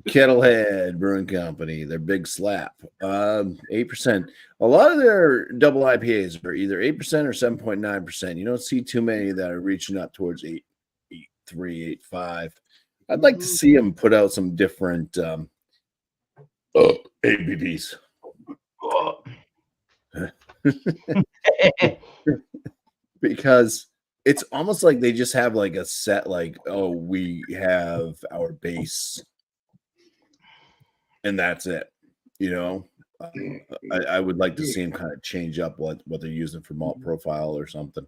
F: Kettlehead Brewing Company, their big slap. 8%. A lot of their double IPAs are either 8% or 7.9%. You don't see too many that are reaching up towards 8.3, 8.5. I'd like to see them put out some different ABVs. Because it's almost like they just have like a set, like, oh, we have our base and that's it. You know, I would like to see them kind of change up what they're using for malt profile or something.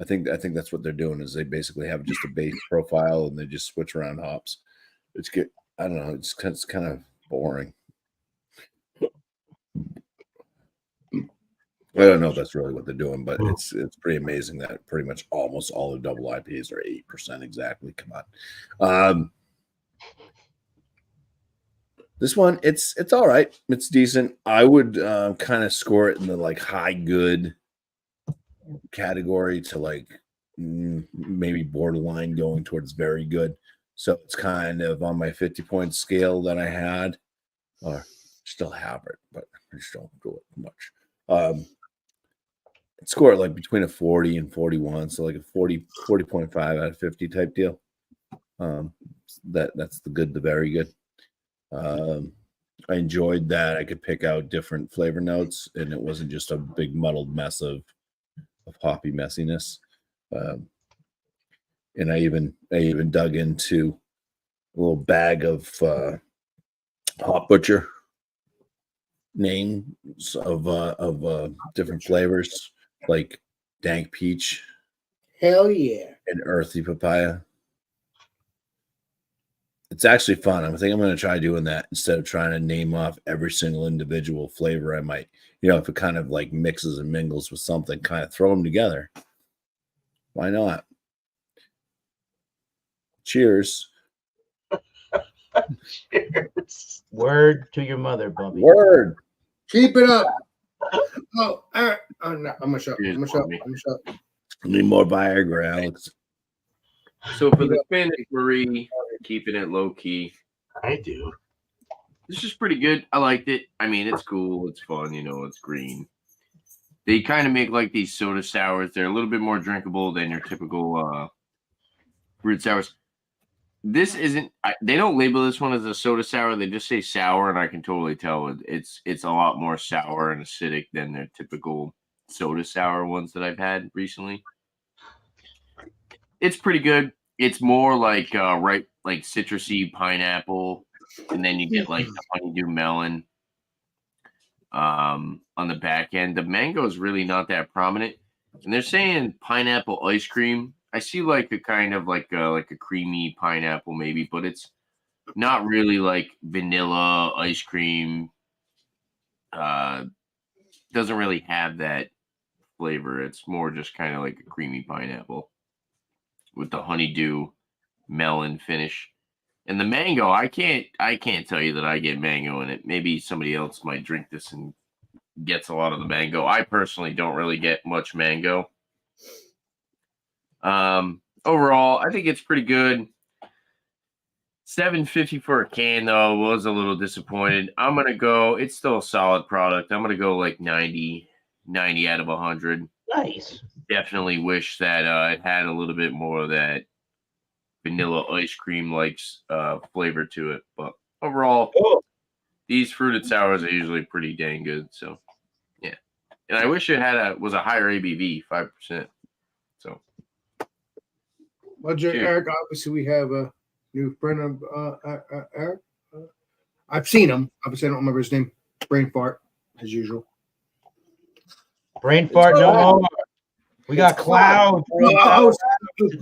F: I think that's what they're doing is they basically have just a base profile and they just switch around hops. It's good. I don't know. It's kind of boring. I don't know if that's really what they're doing, but it's pretty amazing that pretty much almost all the double IPAs are 8% exactly. Come on. This one, it's all right. It's decent. I would kind of score it in the like high good category to like maybe borderline going towards very good. So it's kind of on my 50-point scale that I had, or still have it, but I just don't do it much. Score it like between a 40 and 41, so like a 40.5 out of 50 type deal. That's the good, the very good. I enjoyed that I could pick out different flavor notes, and it wasn't just a big muddled mess of hoppy messiness. And I even dug into a little bag of Hop Butcher names of different flavors, like dank peach,
C: Hell yeah,
F: and earthy papaya. It's actually fun. I think I'm going to try doing that instead of trying to name off every single individual flavor. I might, if it kind of like mixes and mingles with something, kind of throw them together. Why not? Cheers.
E: Cheers.
A: Word to your mother, Bumpy.
F: Word.
C: keep it up. Oh, no, I'm gonna shut. I'm gonna shut.
F: Need more Viagra, Alex.
D: So for the Spanish Marie, keeping it low key.
E: I do.
D: This is pretty good. I liked it. I mean, it's cool. It's fun. It's green. They kind of make like these soda sours. They're a little bit more drinkable than your typical fruit sours. This isn't. They don't label this one as a soda sour. They just say sour, and I can totally tell it's a lot more sour and acidic than their typical soda sour ones that I've had recently. It's pretty good. It's more like like citrusy pineapple and then you get like the honeydew melon on the back end. The mango is really not that prominent, and they're saying pineapple ice cream. I see like a kind of like a creamy pineapple maybe, but it's not really like vanilla ice cream. Doesn't really have that flavor. It's more just kind of like a creamy pineapple with the honeydew melon finish. And the mango, I can't tell you that I get mango in it. Maybe somebody else might drink this and gets a lot of the mango. I personally don't really get much mango. Overall, I think it's pretty good. $7.50 for a can though, was a little disappointed. I'm gonna go. It's still a solid product. I'm gonna go like 90 out of 100.
A: Nice.
D: Definitely wish that it had a little bit more of that vanilla ice cream like flavor to it. But overall, these fruited sours are usually pretty dang good. So yeah, and I wish it was a higher ABV, 5%. So,
C: well, Eric, obviously we have a new friend of Eric. I've seen him. Obviously, I don't remember his name. Brain fart, as usual.
A: Brain fart, no more. We got Cloud.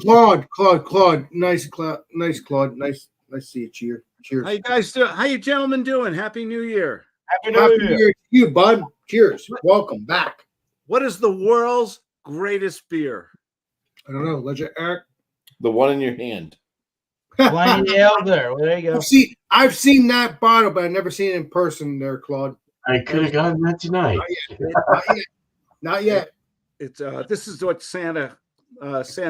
C: Claude. Nice, Claude. Nice to see you. Cheers.
G: How you guys doing? How you gentlemen doing? Happy New Year.
A: Happy New Year
C: to you, bud. Cheers. Welcome back.
G: What is the world's greatest beer?
C: I don't know. Legend Eric.
F: The one in your hand.
A: Pliny Elder. Well, there you go.
C: I've seen that bottle, but I've never seen it in person there, Claude.
E: I could have gotten that tonight.
C: Not yet.
G: It's this is what Santa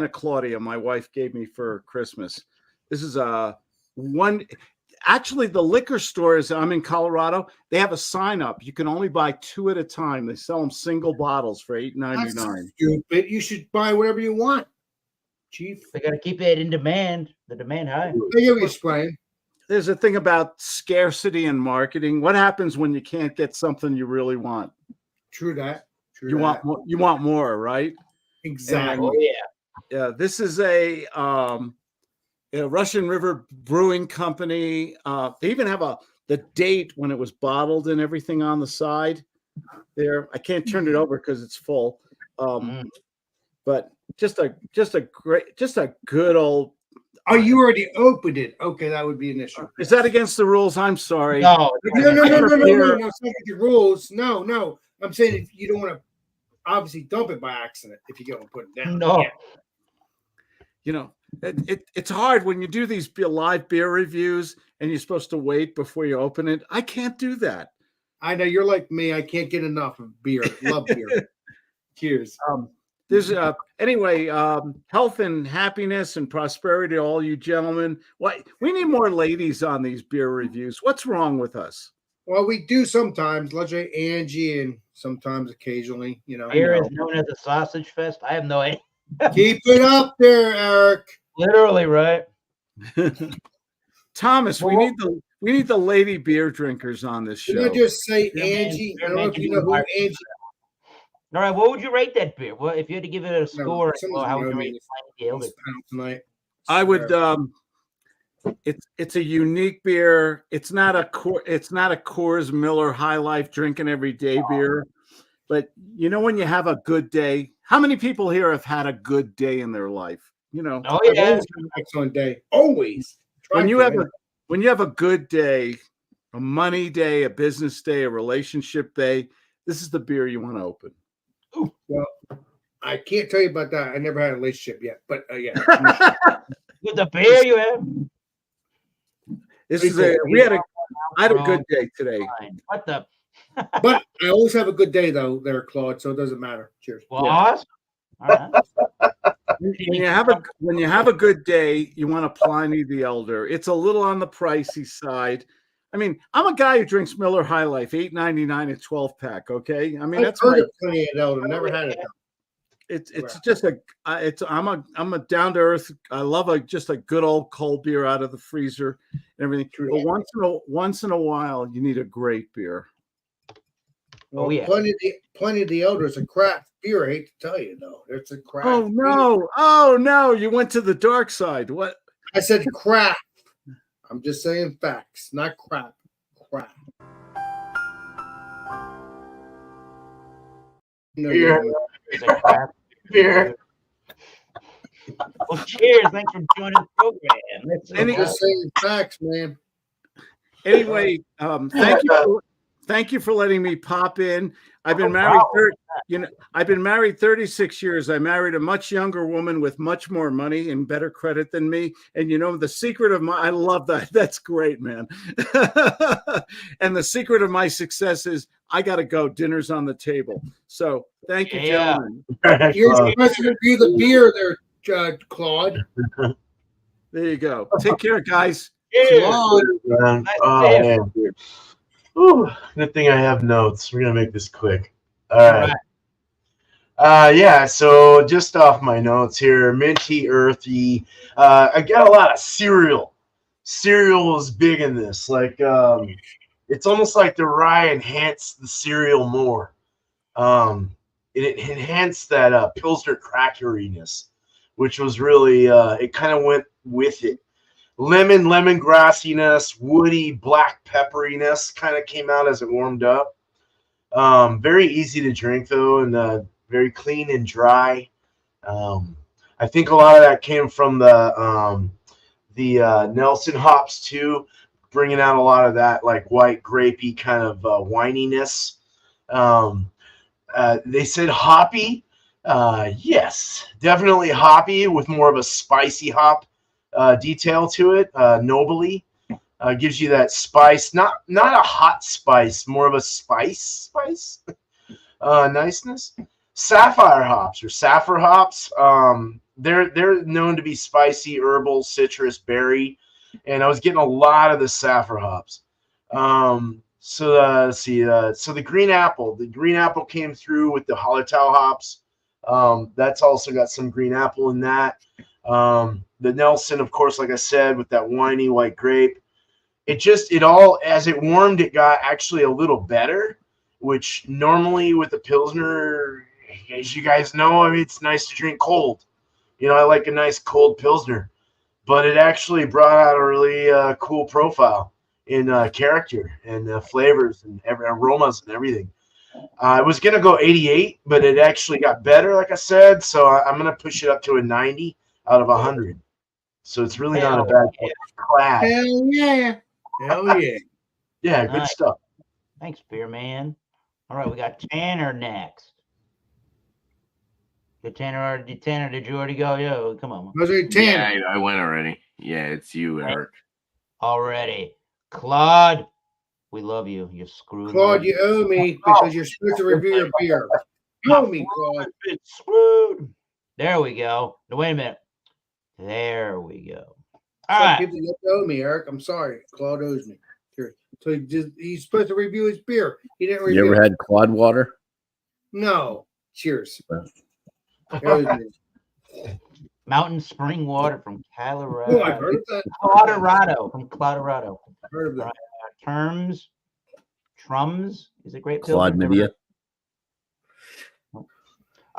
G: Claudia, my wife, gave me for Christmas. This is one. Actually, the liquor stores, I'm in Colorado, they have a sign up. You can only buy 2 at a time. They sell them single bottles for $8.99.
C: Stupid. You should buy whatever you want, Chief.
A: They got to keep it in demand. The demand high.
C: They give you spraying.
G: There's a thing about scarcity and marketing. What happens when you can't get something you really want?
C: True that.
G: You want more, right?
C: Exactly.
A: Oh, yeah.
G: Yeah. This is a Russian River Brewing Company. They even have the date when it was bottled and everything on the side there. I can't turn it over because it's full. But just a good old.
C: Oh, you already opened it. Okay, that would be an issue.
G: Is that against the rules? I'm sorry.
C: No. It's not against the rules. No. I'm saying if you don't want to obviously dump it by accident if you go and put it down.
A: No.
C: Yeah.
G: You know, it's hard when you do these live beer reviews and you're supposed to wait before you open it. I can't do that.
C: I know you're like me. I can't get enough of beer. Love beer. Cheers.
G: There's anyway, health and happiness and prosperity to all you gentlemen. We need more ladies on these beer reviews. What's wrong with us?
C: Well, we do sometimes. Let's say Angie, and sometimes occasionally,
A: Beer is known as a sausage fest. I have no idea.
C: Keep it up there, Eric.
A: Literally, right?
G: Thomas, we need the lady beer drinkers on this show.
C: Can I just say Angie? I don't know if you know who Angie.
A: All right, what would you rate that beer? Well, if you had to give it a score, how would you rate it?
C: Tonight.
G: I would. It's a unique beer. It's not a Coors Miller High Life drinking every day beer, but when you have a good day. How many people here have had a good day in their life?
A: Oh yeah,
C: excellent day. Always.
G: When you have a good day, a money day, a business day, a relationship day, this is the beer you want to open.
C: Ooh, well, I can't tell you about that. I never had a relationship yet, but yeah.
A: With the beer you have.
G: I had a good day today.
A: What the?
C: But I always have a good day though, there, Claude. So it doesn't matter. Cheers.
A: Well, awesome. All right.
G: When you have a good day, you want a Pliny the Elder. It's a little on the pricey side. I mean, I'm a guy who drinks Miller High Life, $8.99 a 12-pack. Okay, I mean that's
C: my Pliny the Elder. Never had it.
G: I'm a down to earth. I love just a good old cold beer out of the freezer and everything. But once in a while, you need a great beer.
C: Well, Plenty of the Elder is a craft beer. I hate to tell you, though. It's a craft.
G: Oh no! Beer. Oh no! You went to the dark side. What?
C: I said craft. I'm just saying facts, not crap. Crap. No, you
E: Beer.
C: don't.
A: It's a crap.
E: Beer.
A: Well, cheers. Thanks for joining the program. Let's
C: I'm
G: Any-
C: just saying facts, man.
G: Anyway, thank you for letting me pop in. I've been married. I've been married 36 years. I married a much younger woman with much more money and better credit than me. And the secret of I love that. That's great, man. And the secret of my success is I got to go. Dinner's on the table. So thank you,
A: Yeah.
G: gentlemen.
C: You're supposed to review the beer there, Claude.
G: There you go. Take care, guys.
A: Cheers.
C: Claude.
E: Man.
A: Nice
E: Oh,
A: to see you.
E: man. Whew, good thing I have notes. We're gonna make this quick. All right. Yeah, so just off my notes here, minty, earthy. I got a lot of cereal. Cereal is big in this. Like, it's almost like the rye enhanced the cereal more. It enhanced that Pilsner crackeriness, which was really, it kind of went with it. Lemongrassiness, woody, black pepperiness kind of came out as it warmed up. Very easy to drink, though, and very clean and dry. I think a lot of that came from the Nelson hops too, bringing out a lot of that like white grapey kind of wininess. They said hoppy. Yes, definitely hoppy with more of a spicy hop detail to it. Nobly gives you that spice, not a hot spice, more of a spice niceness. Sapphire hops or saffron hops. They're known to be spicy, herbal, citrus, berry, and I was getting a lot of the saffron hops. So let's see. So the green apple came through with the Hallertau hops. That's also got some green apple in that. The Nelson, of course, like I said, with that winey white grape. It all as it warmed, it got actually a little better, which normally with the Pilsner, as you guys know, I mean, it's nice to drink cold. I like a nice cold Pilsner, but it actually brought out a really cool profile in character and flavors and aromas and everything. I was going to go 88, but it actually got better, like I said, so I'm going to push it up to a 90 out of 100. So it's really not a bad class.
C: Hell yeah. Hell yeah.
E: Yeah, good
A: Nice.
E: stuff.
A: Thanks, beer man. All right, we got Tanner next. Tanner, did you already go? Yo, come on.
C: Was it 10?
D: Yeah, I went already. Yeah, it's you, Eric.
A: Already. Claude, we love you. You're screwed.
C: Claude, you owe me because you're supposed to review your beer. You owe me, Claude.
A: It's screwed. There we go. No, wait a minute. There we go. All
C: Some
A: right.
C: people don't owe me, Eric. I'm sorry. Claude owes me. Here. So he's supposed to review his beer. He didn't review
F: You ever
C: it.
F: had quad water?
C: No. Cheers.
A: Mountain spring water from Colorado.
C: Oh, I've heard of that.
A: Colorado.
C: Heard of that.
A: Right. Trums is a great Pilsner.
F: Chlamydia.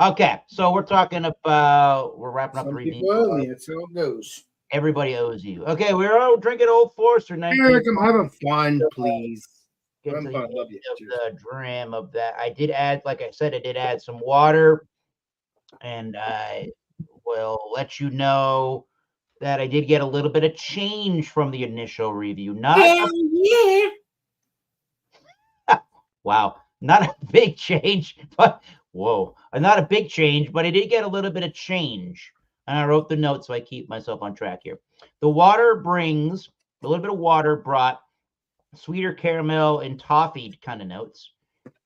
A: Okay, so we're talking about we're wrapping up
C: Some
A: the
C: people owe me. That's how it goes.
A: Everybody owes you. Okay, we're all drinking Old Forester 19.
C: Eric, I'm having fun, please.
A: Get
C: I'm
A: to
C: fine,
A: the
C: love you.
A: end of the dram of that. I did add, like I said, I did add some water, and I will let you know that I did get a little bit of change from the initial review.
C: Yeah.
A: Wow, not a big change, but whoa, not a big change, but I did get a little bit of change. And I wrote the notes so I keep myself on track here. The water brings a little bit of water brought sweeter caramel and toffee kind of notes,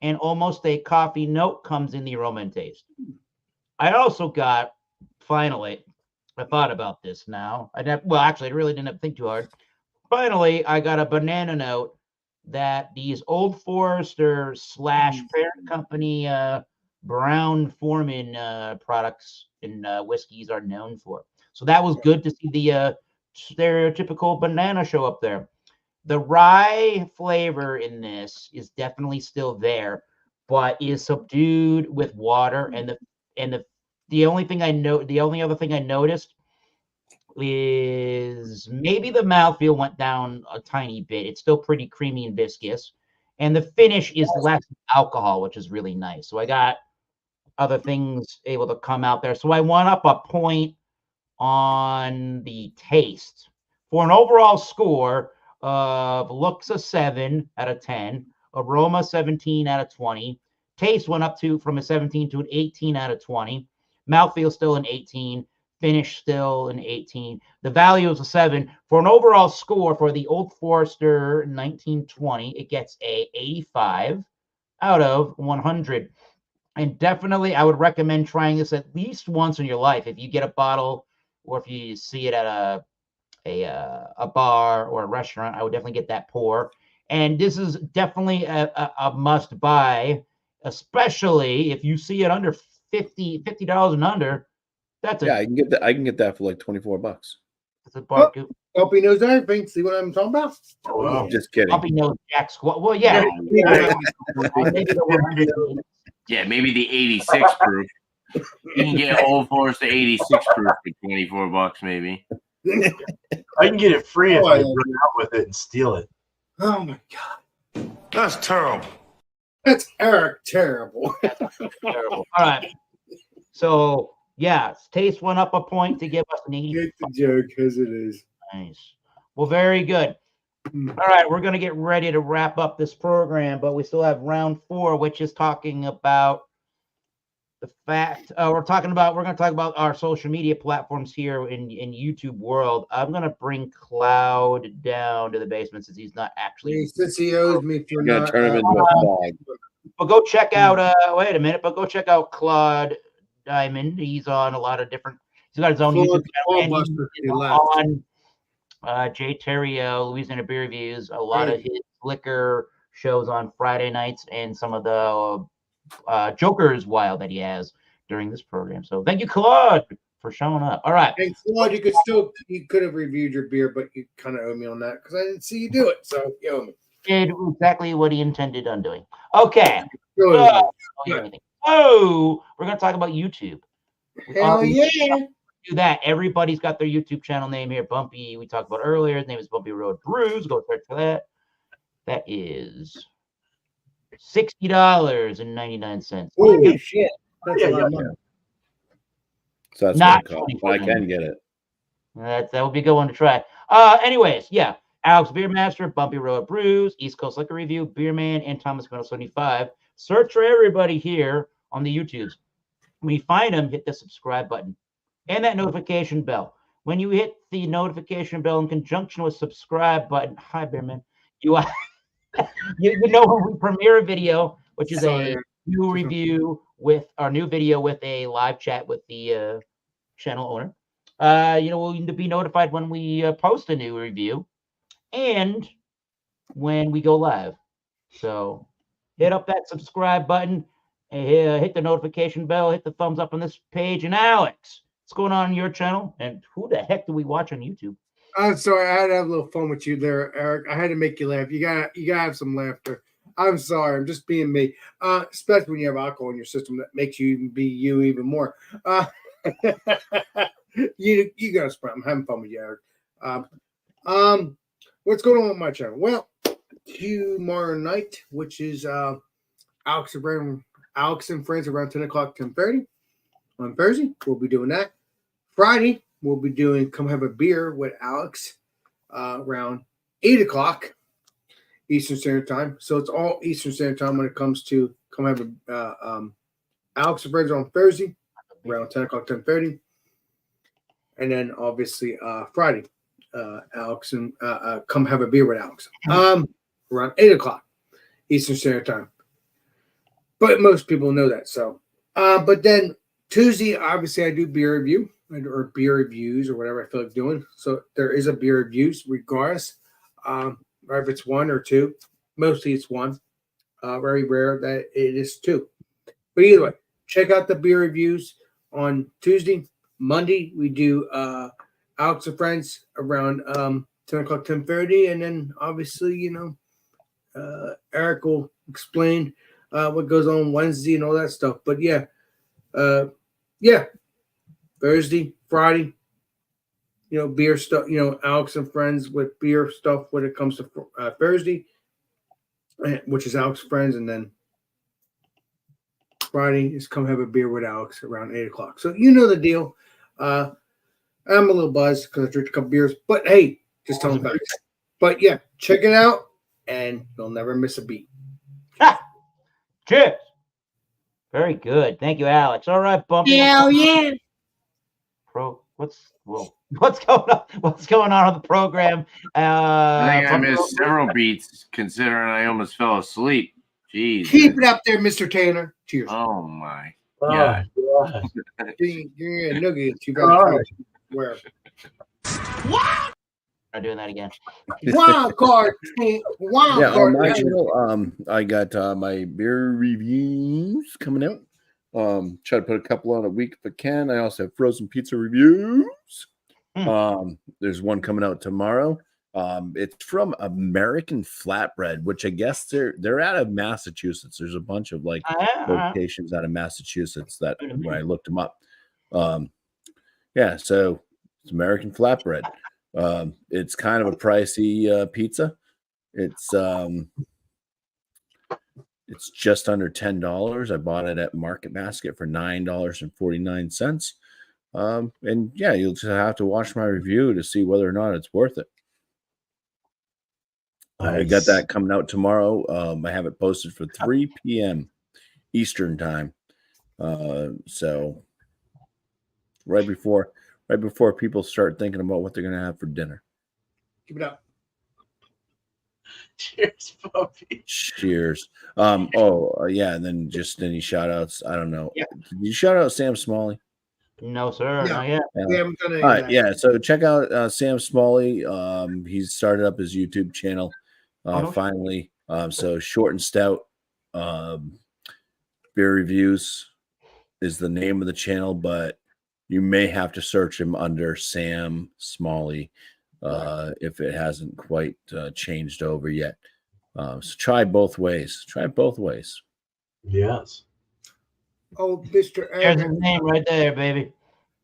A: and almost a coffee note comes in the aroma and taste. I also got, finally, I thought about this now. Actually, I really didn't have to think too hard. Finally, I got a banana note that these Old Forester / parent company Brown Forman products and whiskeys are known for. So that was good to see the stereotypical banana show up there. The rye flavor in this is definitely still there, but is subdued with water. And the only other thing I noticed is maybe the mouthfeel went down a tiny bit. It's still pretty creamy and viscous. And the finish is less alcohol, which is really nice. So I got other things able to come out there. So I went up a point on the taste. For an overall score of looks a 7 out of 10, aroma 17 out of 20, taste went up to from a 17 to an 18 out of 20, mouthfeel still an 18, finish still an 18. The value is a 7. For an overall score for the Old Forester 1920, it gets a 85 out of 100. And definitely, I would recommend trying this at least once in your life. If you get a bottle, or if you see it at a bar or a restaurant, I would definitely get that pour. And this is definitely a must buy, especially if you see it under $50 and under. That's
F: Yeah, I can get that. I can get that for like $24.
A: That's a bar.
C: Hope he knows everything. See what I'm talking about?
E: Oh, wow.
F: Just kidding.
A: Puppy knows jack squat. Well, yeah. Maybe the 100.
D: Yeah, maybe the 86 proof. You can get Old Forester 86 proof for $24, maybe.
E: I can get it free if I run out with it and steal it.
C: Oh my god,
B: That's terrible.
C: that's Eric terrible.
A: Terrible. All right. So, yeah, taste went up a point to give us an 80.
C: Get the joke as it is.
A: Nice. Well, very good. All right, we're going to get ready to wrap up this program, but we still have round 4, which is talking about the fact we're going to talk about our social media platforms here in YouTube world. I'm going to bring Cloud down to the basement since he's not actually.
C: Since he owes me for
F: I'm gonna
C: not.
F: turn him into a dog.
A: But go check out. Wait a minute. But go check out Claude Diamond. He's on a lot of different. He's got his own YouTube channel. And he's on Jay Terrio, Louisiana Beer Reviews. A lot of his liquor shows on Friday nights, and some of the Joker's Wild that he has during this program. So thank you, Claude, for showing up. All right.
C: And Claude, you could have reviewed your beer, but you kind of owe me on that because I didn't see you do it. So you owe me.
A: Did exactly what he intended on doing. Okay.
C: Yeah.
A: Oh, we're going to talk about YouTube.
C: Hell yeah.
A: Do that. Everybody's got their YouTube channel name here. Bumpy, we talked about earlier. His name is Bumpy Road Brews. Go search for that. That is $60.99.
C: Holy shit. That's a lot of money.
F: So that's
A: Not
F: what it costs. I can get it.
A: That would be a good one to try. Anyways, yeah. Alex Beermaster, Bumpy Road Brews, East Coast Liquor Review, Beerman, and Thomas Metal 75. Search for everybody here on the YouTubes. When you find them, hit the subscribe button and that notification bell. When you hit the notification bell in conjunction with subscribe button, hi Beerman, you know when we premiere a video, which is a new review with our new video with a live chat with the channel owner. We'll be notified when we post a new review and when we go live. So hit up that subscribe button, hit the notification bell, hit the thumbs up on this page. And Alex, what's going on your channel? And who the heck do we watch on YouTube?
C: I'm sorry, I had to have a little fun with you there, Eric. I had to make you laugh. You gotta have some laughter. I'm sorry, I'm just being me. Especially when you have alcohol in your system, that makes you be you even more. You gotta spread. I'm having fun with you, Eric. What's going on with my channel? Well, tomorrow night, which is Alex and Friends around 10 o'clock, 10:30 on Thursday, we'll be doing that. Friday, we'll be doing Come Have a Beer with Alex around 8 o'clock Eastern Standard Time. So it's all Eastern Standard Time when it comes to Come Have a Alex and Friends on Thursday around 10 o'clock, 10:30. And then obviously Friday, Alex and Come Have a Beer with Alex around 8 o'clock Eastern Standard Time. But most people know that. So, but then Tuesday, obviously, I do beer review or beer reviews or whatever I feel like doing. So there is a beer reviews regardless, if it's one or two. Mostly it's one. Very rare that it is two. But either way, check out the beer reviews on Tuesday. Monday, we do Alex and Friends around 10 o'clock, 10:30. And then obviously, Eric will explain what goes on Wednesday and all that stuff. But yeah, Thursday, Friday, beer stuff. Alex and friends with beer stuff when it comes to Thursday, which is Alex friends, and then Friday is come have a beer with Alex around 8 o'clock. So you know the deal. I'm a little buzzed because I drank a couple beers, but hey, just tell them about it. But yeah, check it out, and you'll never miss a beat.
A: Cheers. Very good. Thank you, Alex. All right, Bumpy.
C: Hell yeah.
A: What's going on? What's going on the program?
D: I think I missed several beats considering I almost fell asleep. Jeez.
C: Keep it up there, Mr. Taylor. Cheers.
D: Oh my
E: God.
C: You're a nugget. You got where?
A: I'm doing that again.
C: Wild card. Wild
F: Yeah,
C: card.
F: on my channel, I got my beer reviews coming out. Try to put a couple on a week if I can. I also have frozen pizza reviews. There's one coming out tomorrow. It's from American Flatbread, which I guess they're out of Massachusetts. There's a bunch of locations out of Massachusetts that when I looked them up. Yeah, so it's American Flatbread. It's kind of a pricey pizza. It's just under $10. I bought it at Market Basket for $9.49. And yeah, you'll just have to watch my review to see whether or not it's worth it. I got that coming out tomorrow. I have it posted for 3 p.m. Eastern time. So right before people start thinking about what they're going to have for dinner.
C: Keep it up.
E: Cheers, Puppy.
F: Cheers. Yeah, and then just any shout outs. I don't know.
A: Yeah.
F: Did you shout out Sam Smalley?
A: No, sir.
C: No.
A: Not yet.
C: We haven't done any
F: All
C: of
F: right,
C: that.
F: yeah. So check out Sam Smalley. He's started up his YouTube channel finally. So Short and Stout beer reviews is the name of the channel, but you may have to search him under Sam Smalley if it hasn't quite changed over yet. So try both ways. Try both ways.
E: Yes.
C: Oh, Mr.
A: There's
C: Eric.
A: his name right there, baby.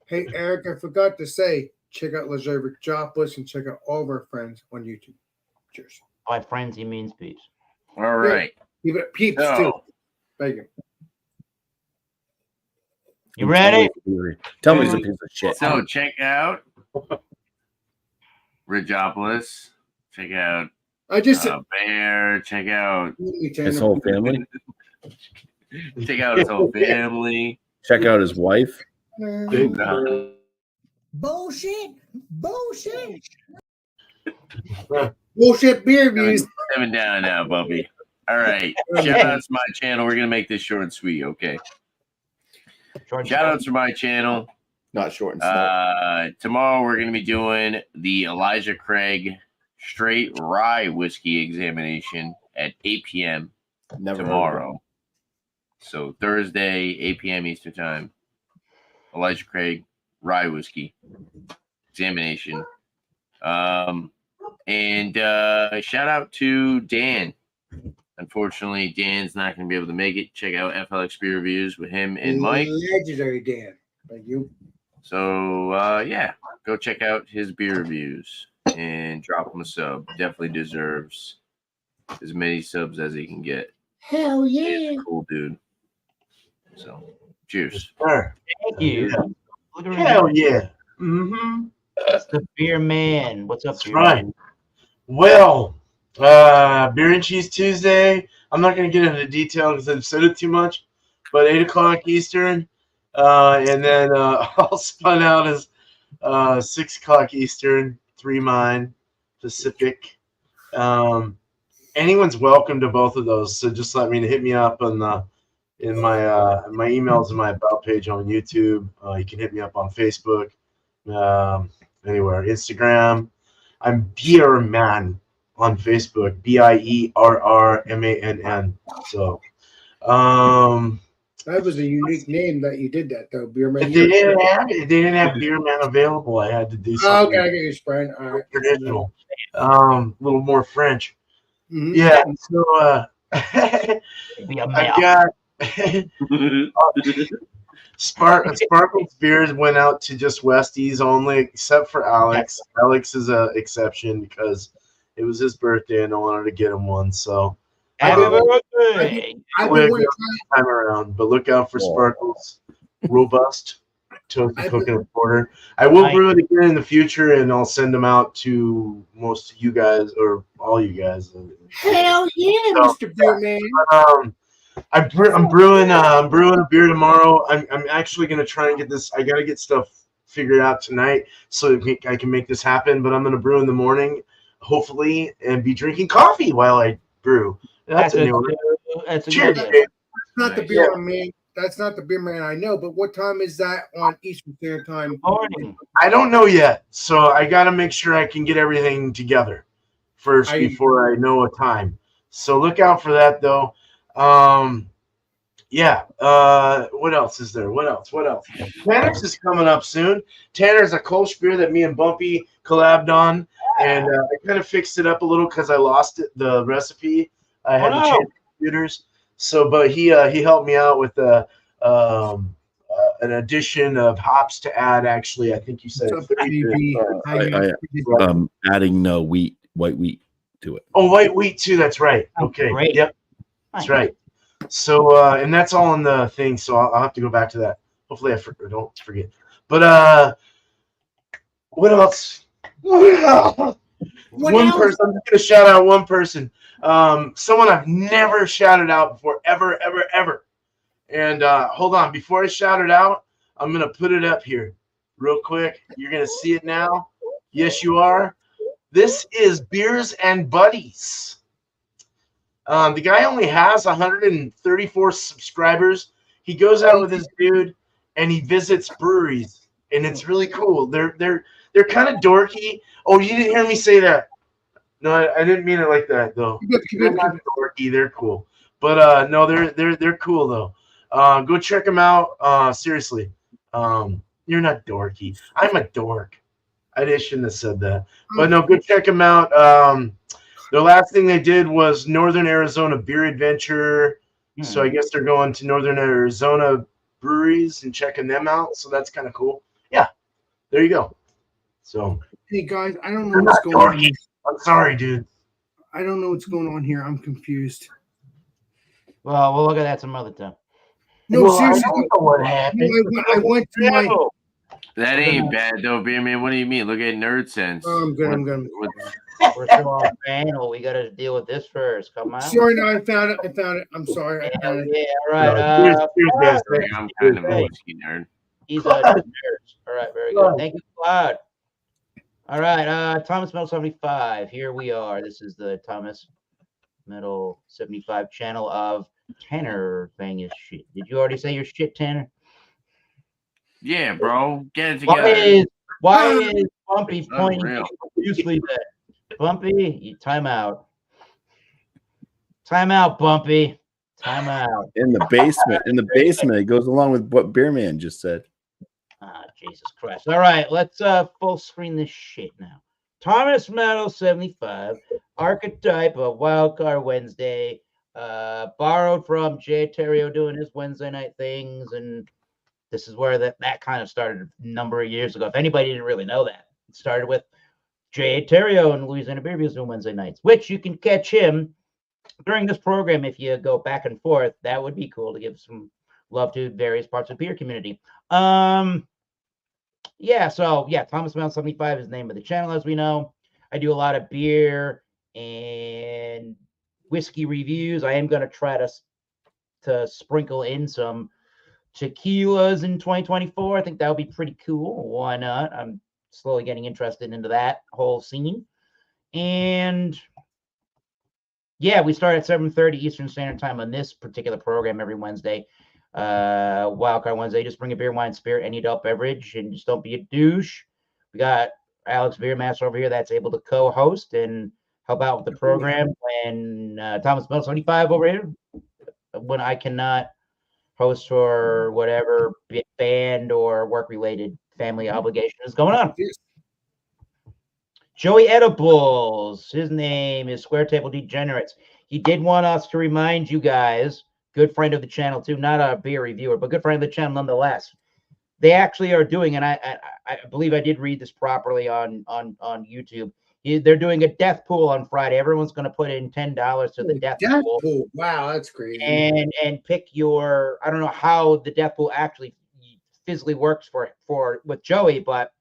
C: Hey, Eric, I forgot to say, check out Leisure Jopless and check out all of our friends on YouTube. Cheers.
A: By friends, he means peeps.
D: All right.
C: Keep it peeps,
D: So-
C: too. Thank you.
A: You ready?
F: Tell me he's a piece of shit.
D: So check out Rijopolis. Check out
C: I just
D: Bear. Check out
F: His whole family.
D: check out his whole family.
F: Check out his wife.
C: Bullshit. Bullshit. Bullshit beer views.
D: Seven down now, Bubby. All right. Shout outs to my channel. We're gonna make this short and sweet, okay? Shout outs to my channel.
F: Not short and sweet.
D: Tomorrow we're gonna be doing the Elijah Craig straight rye whiskey examination at 8 p.m. tomorrow. So Thursday, 8 p.m. Eastern time. Elijah Craig rye whiskey examination. And shout out to Dan. Unfortunately, Dan's not going to be able to make it. Check out FLX Beer Reviews with him and Mike.
C: Legendary Dan. Thank you.
D: So, yeah, go check out his beer reviews and drop him a sub. Definitely deserves as many subs as he can get.
C: Hell
D: He's
C: yeah.
D: a cool dude. So, cheers.
E: Sure.
A: Thank you. Look at
E: Hell yeah. Mm-hmm.
A: That's the beer man. What's up,
E: That's
A: beer
E: right.
A: man?
E: Well, Beer and Cheese Tuesday. I'm not going to get into detail because I've said it too much, but 8 o'clock Eastern. And then all spun out as 6 o'clock Eastern, 3 mine Pacific. Anyone's welcome to both of those, so just hit me up in my emails and my about page on YouTube. You can hit me up on Facebook, anywhere, Instagram. I'm Beer Man on Facebook, BIERRMANN. So,
C: That was a unique name that you did that, though. Beer Man.
E: if they didn't have Beer Man available, I had to do
C: Oh,
E: something
C: okay, I get your sprain. All right.
E: traditional, a little more French.
C: Mhm.
E: Yeah, so
A: Be a
E: I've
A: male.
E: got Sparkles beers went out to just Westies only, except for Alex. Alex is an exception because it was his birthday and I wanted to get him one. So
A: Happy
C: I've
A: birthday!
C: been
E: we'll
C: wanting
E: go time around, but look out for Sparkles Robust Toasted Coconut Porter. I will brew it again in the future, and I'll send them out to most of you guys or all you guys.
C: Hell yeah, Mr. Beer Man.
E: I'm brewing a beer tomorrow. I'm actually gonna try and get this. I gotta get stuff figured out tonight so I can make this happen. But I'm gonna brew in the morning, hopefully, and be drinking coffee while I brew. That's a new one.
A: That's a
E: Cheers,
A: good idea.
E: Dave.
C: That's not the beer man. That's not the beer man I know. But what time is that on Eastern Standard Time?
A: Morning.
E: I don't know yet, so I gotta make sure I can get everything together first before I know a time. So look out for that, though. Yeah. What else is there? What else? Tanner's is coming up soon. Tanner's a Kolsch beer that me and Bumpy collabed on, and I kind of fixed it up a little because I lost the recipe. I had to change computers. So, but he helped me out with an addition of hops to add. Actually, I think you said 30.
F: Adding white wheat to it.
E: Oh, white wheat too. That's right. Okay.
A: Great.
E: Yep. That's right. So, and that's all in the thing. So I'll have to go back to that. Hopefully, I don't forget. But what else? One person. I'm just gonna shout out one person. Someone I've never shouted out before, ever. And hold on, before I shout it out, I'm gonna put it up here real quick. You're gonna see it now. Yes, you are. This is Beers and Buddies. The guy only has 134 subscribers. He goes out with his dude and he visits breweries, and it's really cool. They're kind of dorky. Oh, you didn't hear me say that. No, I didn't mean it like that though. They're not dorky. They're cool, but no, they're cool though. Go check them out. Seriously, you're not dorky. I'm a dork. I shouldn't have said that, but no, go check them out. The last thing they did was Northern Arizona Beer Adventure. So I guess they're going to Northern Arizona breweries and checking them out. So that's kind of cool. Yeah, there you go. So
C: hey guys, I don't know what's going on.
E: I'm sorry, dude.
C: I don't know what's going on here. I'm confused.
A: Well, we'll look at that some other time.
C: No, seriously.
E: I don't know what happened.
C: I went to my.
D: That ain't bad though, Beer Man. What do you mean? Look at Nerd Sense.
C: Oh, I'm good.
A: We're still on panel. We got to deal with this first. Come on.
C: Sorry, no, I found it. I'm sorry.
A: Yeah, all right.
D: I'm kind of a whiskey nerd.
A: He's a nerd. All right, very good. Thank you, Cloud. All right, Thomas Metal 75. Here we are. This is the Thomas Metal 75 channel of Tanner saying his shit. Did you already say your shit, Tanner?
D: Yeah, bro. Get it together.
A: Why is Bumpy pointing profusely there? Bumpy, you time out. Time out, Bumpy. Time out.
F: In the basement, it goes along with what Beerman just said.
A: Ah, Jesus Christ. All right, let's full screen this shit now. Thomas Metal 75, archetype of Wildcard Wednesday, borrowed from Jay Terrio doing his Wednesday night things, and this is where that kind of started a number of years ago. If anybody didn't really know that, it started with Jay Terrio and Louisiana Beer Reviews doing Wednesday nights, which you can catch him during this program if you go back and forth. That would be cool to give some love to various parts of the beer community. Thomas Metal 75 is the name of the channel, as we know. I do a lot of beer and whiskey reviews. I am going to try to sprinkle in some tequilas in 2024. I think that would be pretty cool. Why not? I'm slowly getting interested into that whole scene. And yeah, we start at 7:30 Eastern Standard Time on this particular program every Wednesday. Wildcard Wednesday. Just bring a beer, wine, spirit, any adult beverage, and just don't be a douche. We got Alex Beermaster over here that's able to co-host and help out with the program, and Thomas Metal 75 over here when I cannot host for whatever band or work-related family obligation is going on. Joey Edibles, his name is Square Table Degenerates. He did want us to remind you guys good friend of the channel too, not a beer reviewer, but good friend of the channel nonetheless. They actually are doing, and I believe I did read this properly on YouTube. They're doing a death pool on Friday. Everyone's going to put in $10 to the death pool.
C: Wow, that's crazy.
A: And pick your. I don't know how the death pool actually physically works for with Joey, but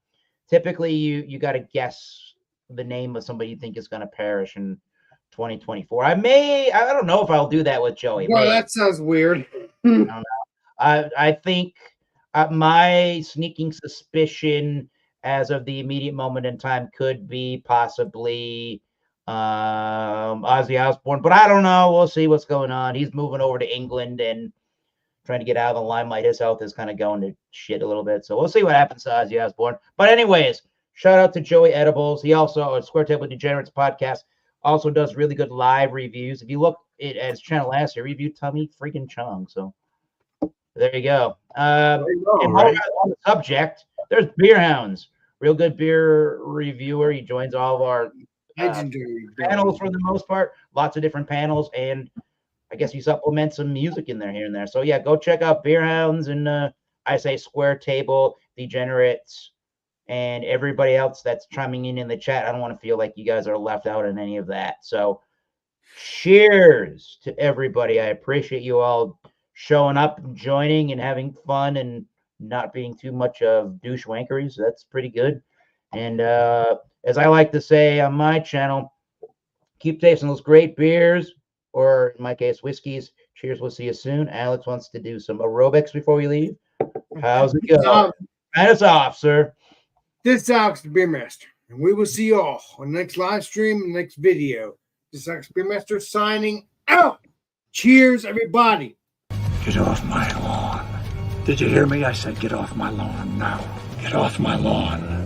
A: typically you got to guess the name of somebody you think is going to perish in 2024. I don't know if I'll do that with Joey.
C: Well, that sounds weird.
A: I don't know. I think my sneaking suspicion as of the immediate moment in time could be possibly Ozzy Osbourne, but I don't know. We'll see what's going on. He's moving over to England and trying to get out of the limelight. His health is kind of going to shit a little bit, so we'll see what happens to Ozzy Osbourne. But anyways, shout out to Joey Edibles. He also, Square Table Degenerates podcast, also does really good live reviews. If you look at his channel last year, reviewed Tummy freaking Chung. So there you go. And right on the subject, there's Beer Hounds, real good beer reviewer. He joins all of our panels for the most part. Lots of different panels, and I guess you supplement some music in there here and there. So yeah, go check out Beer Hounds and I say Square Table Degenerates and everybody else that's chiming in the chat. I don't want to feel like you guys are left out in any of that. So cheers to everybody. I appreciate you all showing up and joining and having fun and not being too much of douche wankeries. So that's pretty good. And as I like to say on my channel, keep tasting those great beers, or in my case, whiskeys. Cheers. We'll see you soon. Alex wants to do some aerobics before we leave. How's it going? Sign us off, sir.
C: This is Alex, the Beer Master, and we will see you all on the next live stream and next video. This is Alex, Beer Master, signing out. Cheers, everybody.
H: Get off my lawn. Did you hear me? I said get off my lawn now. Get off my lawn.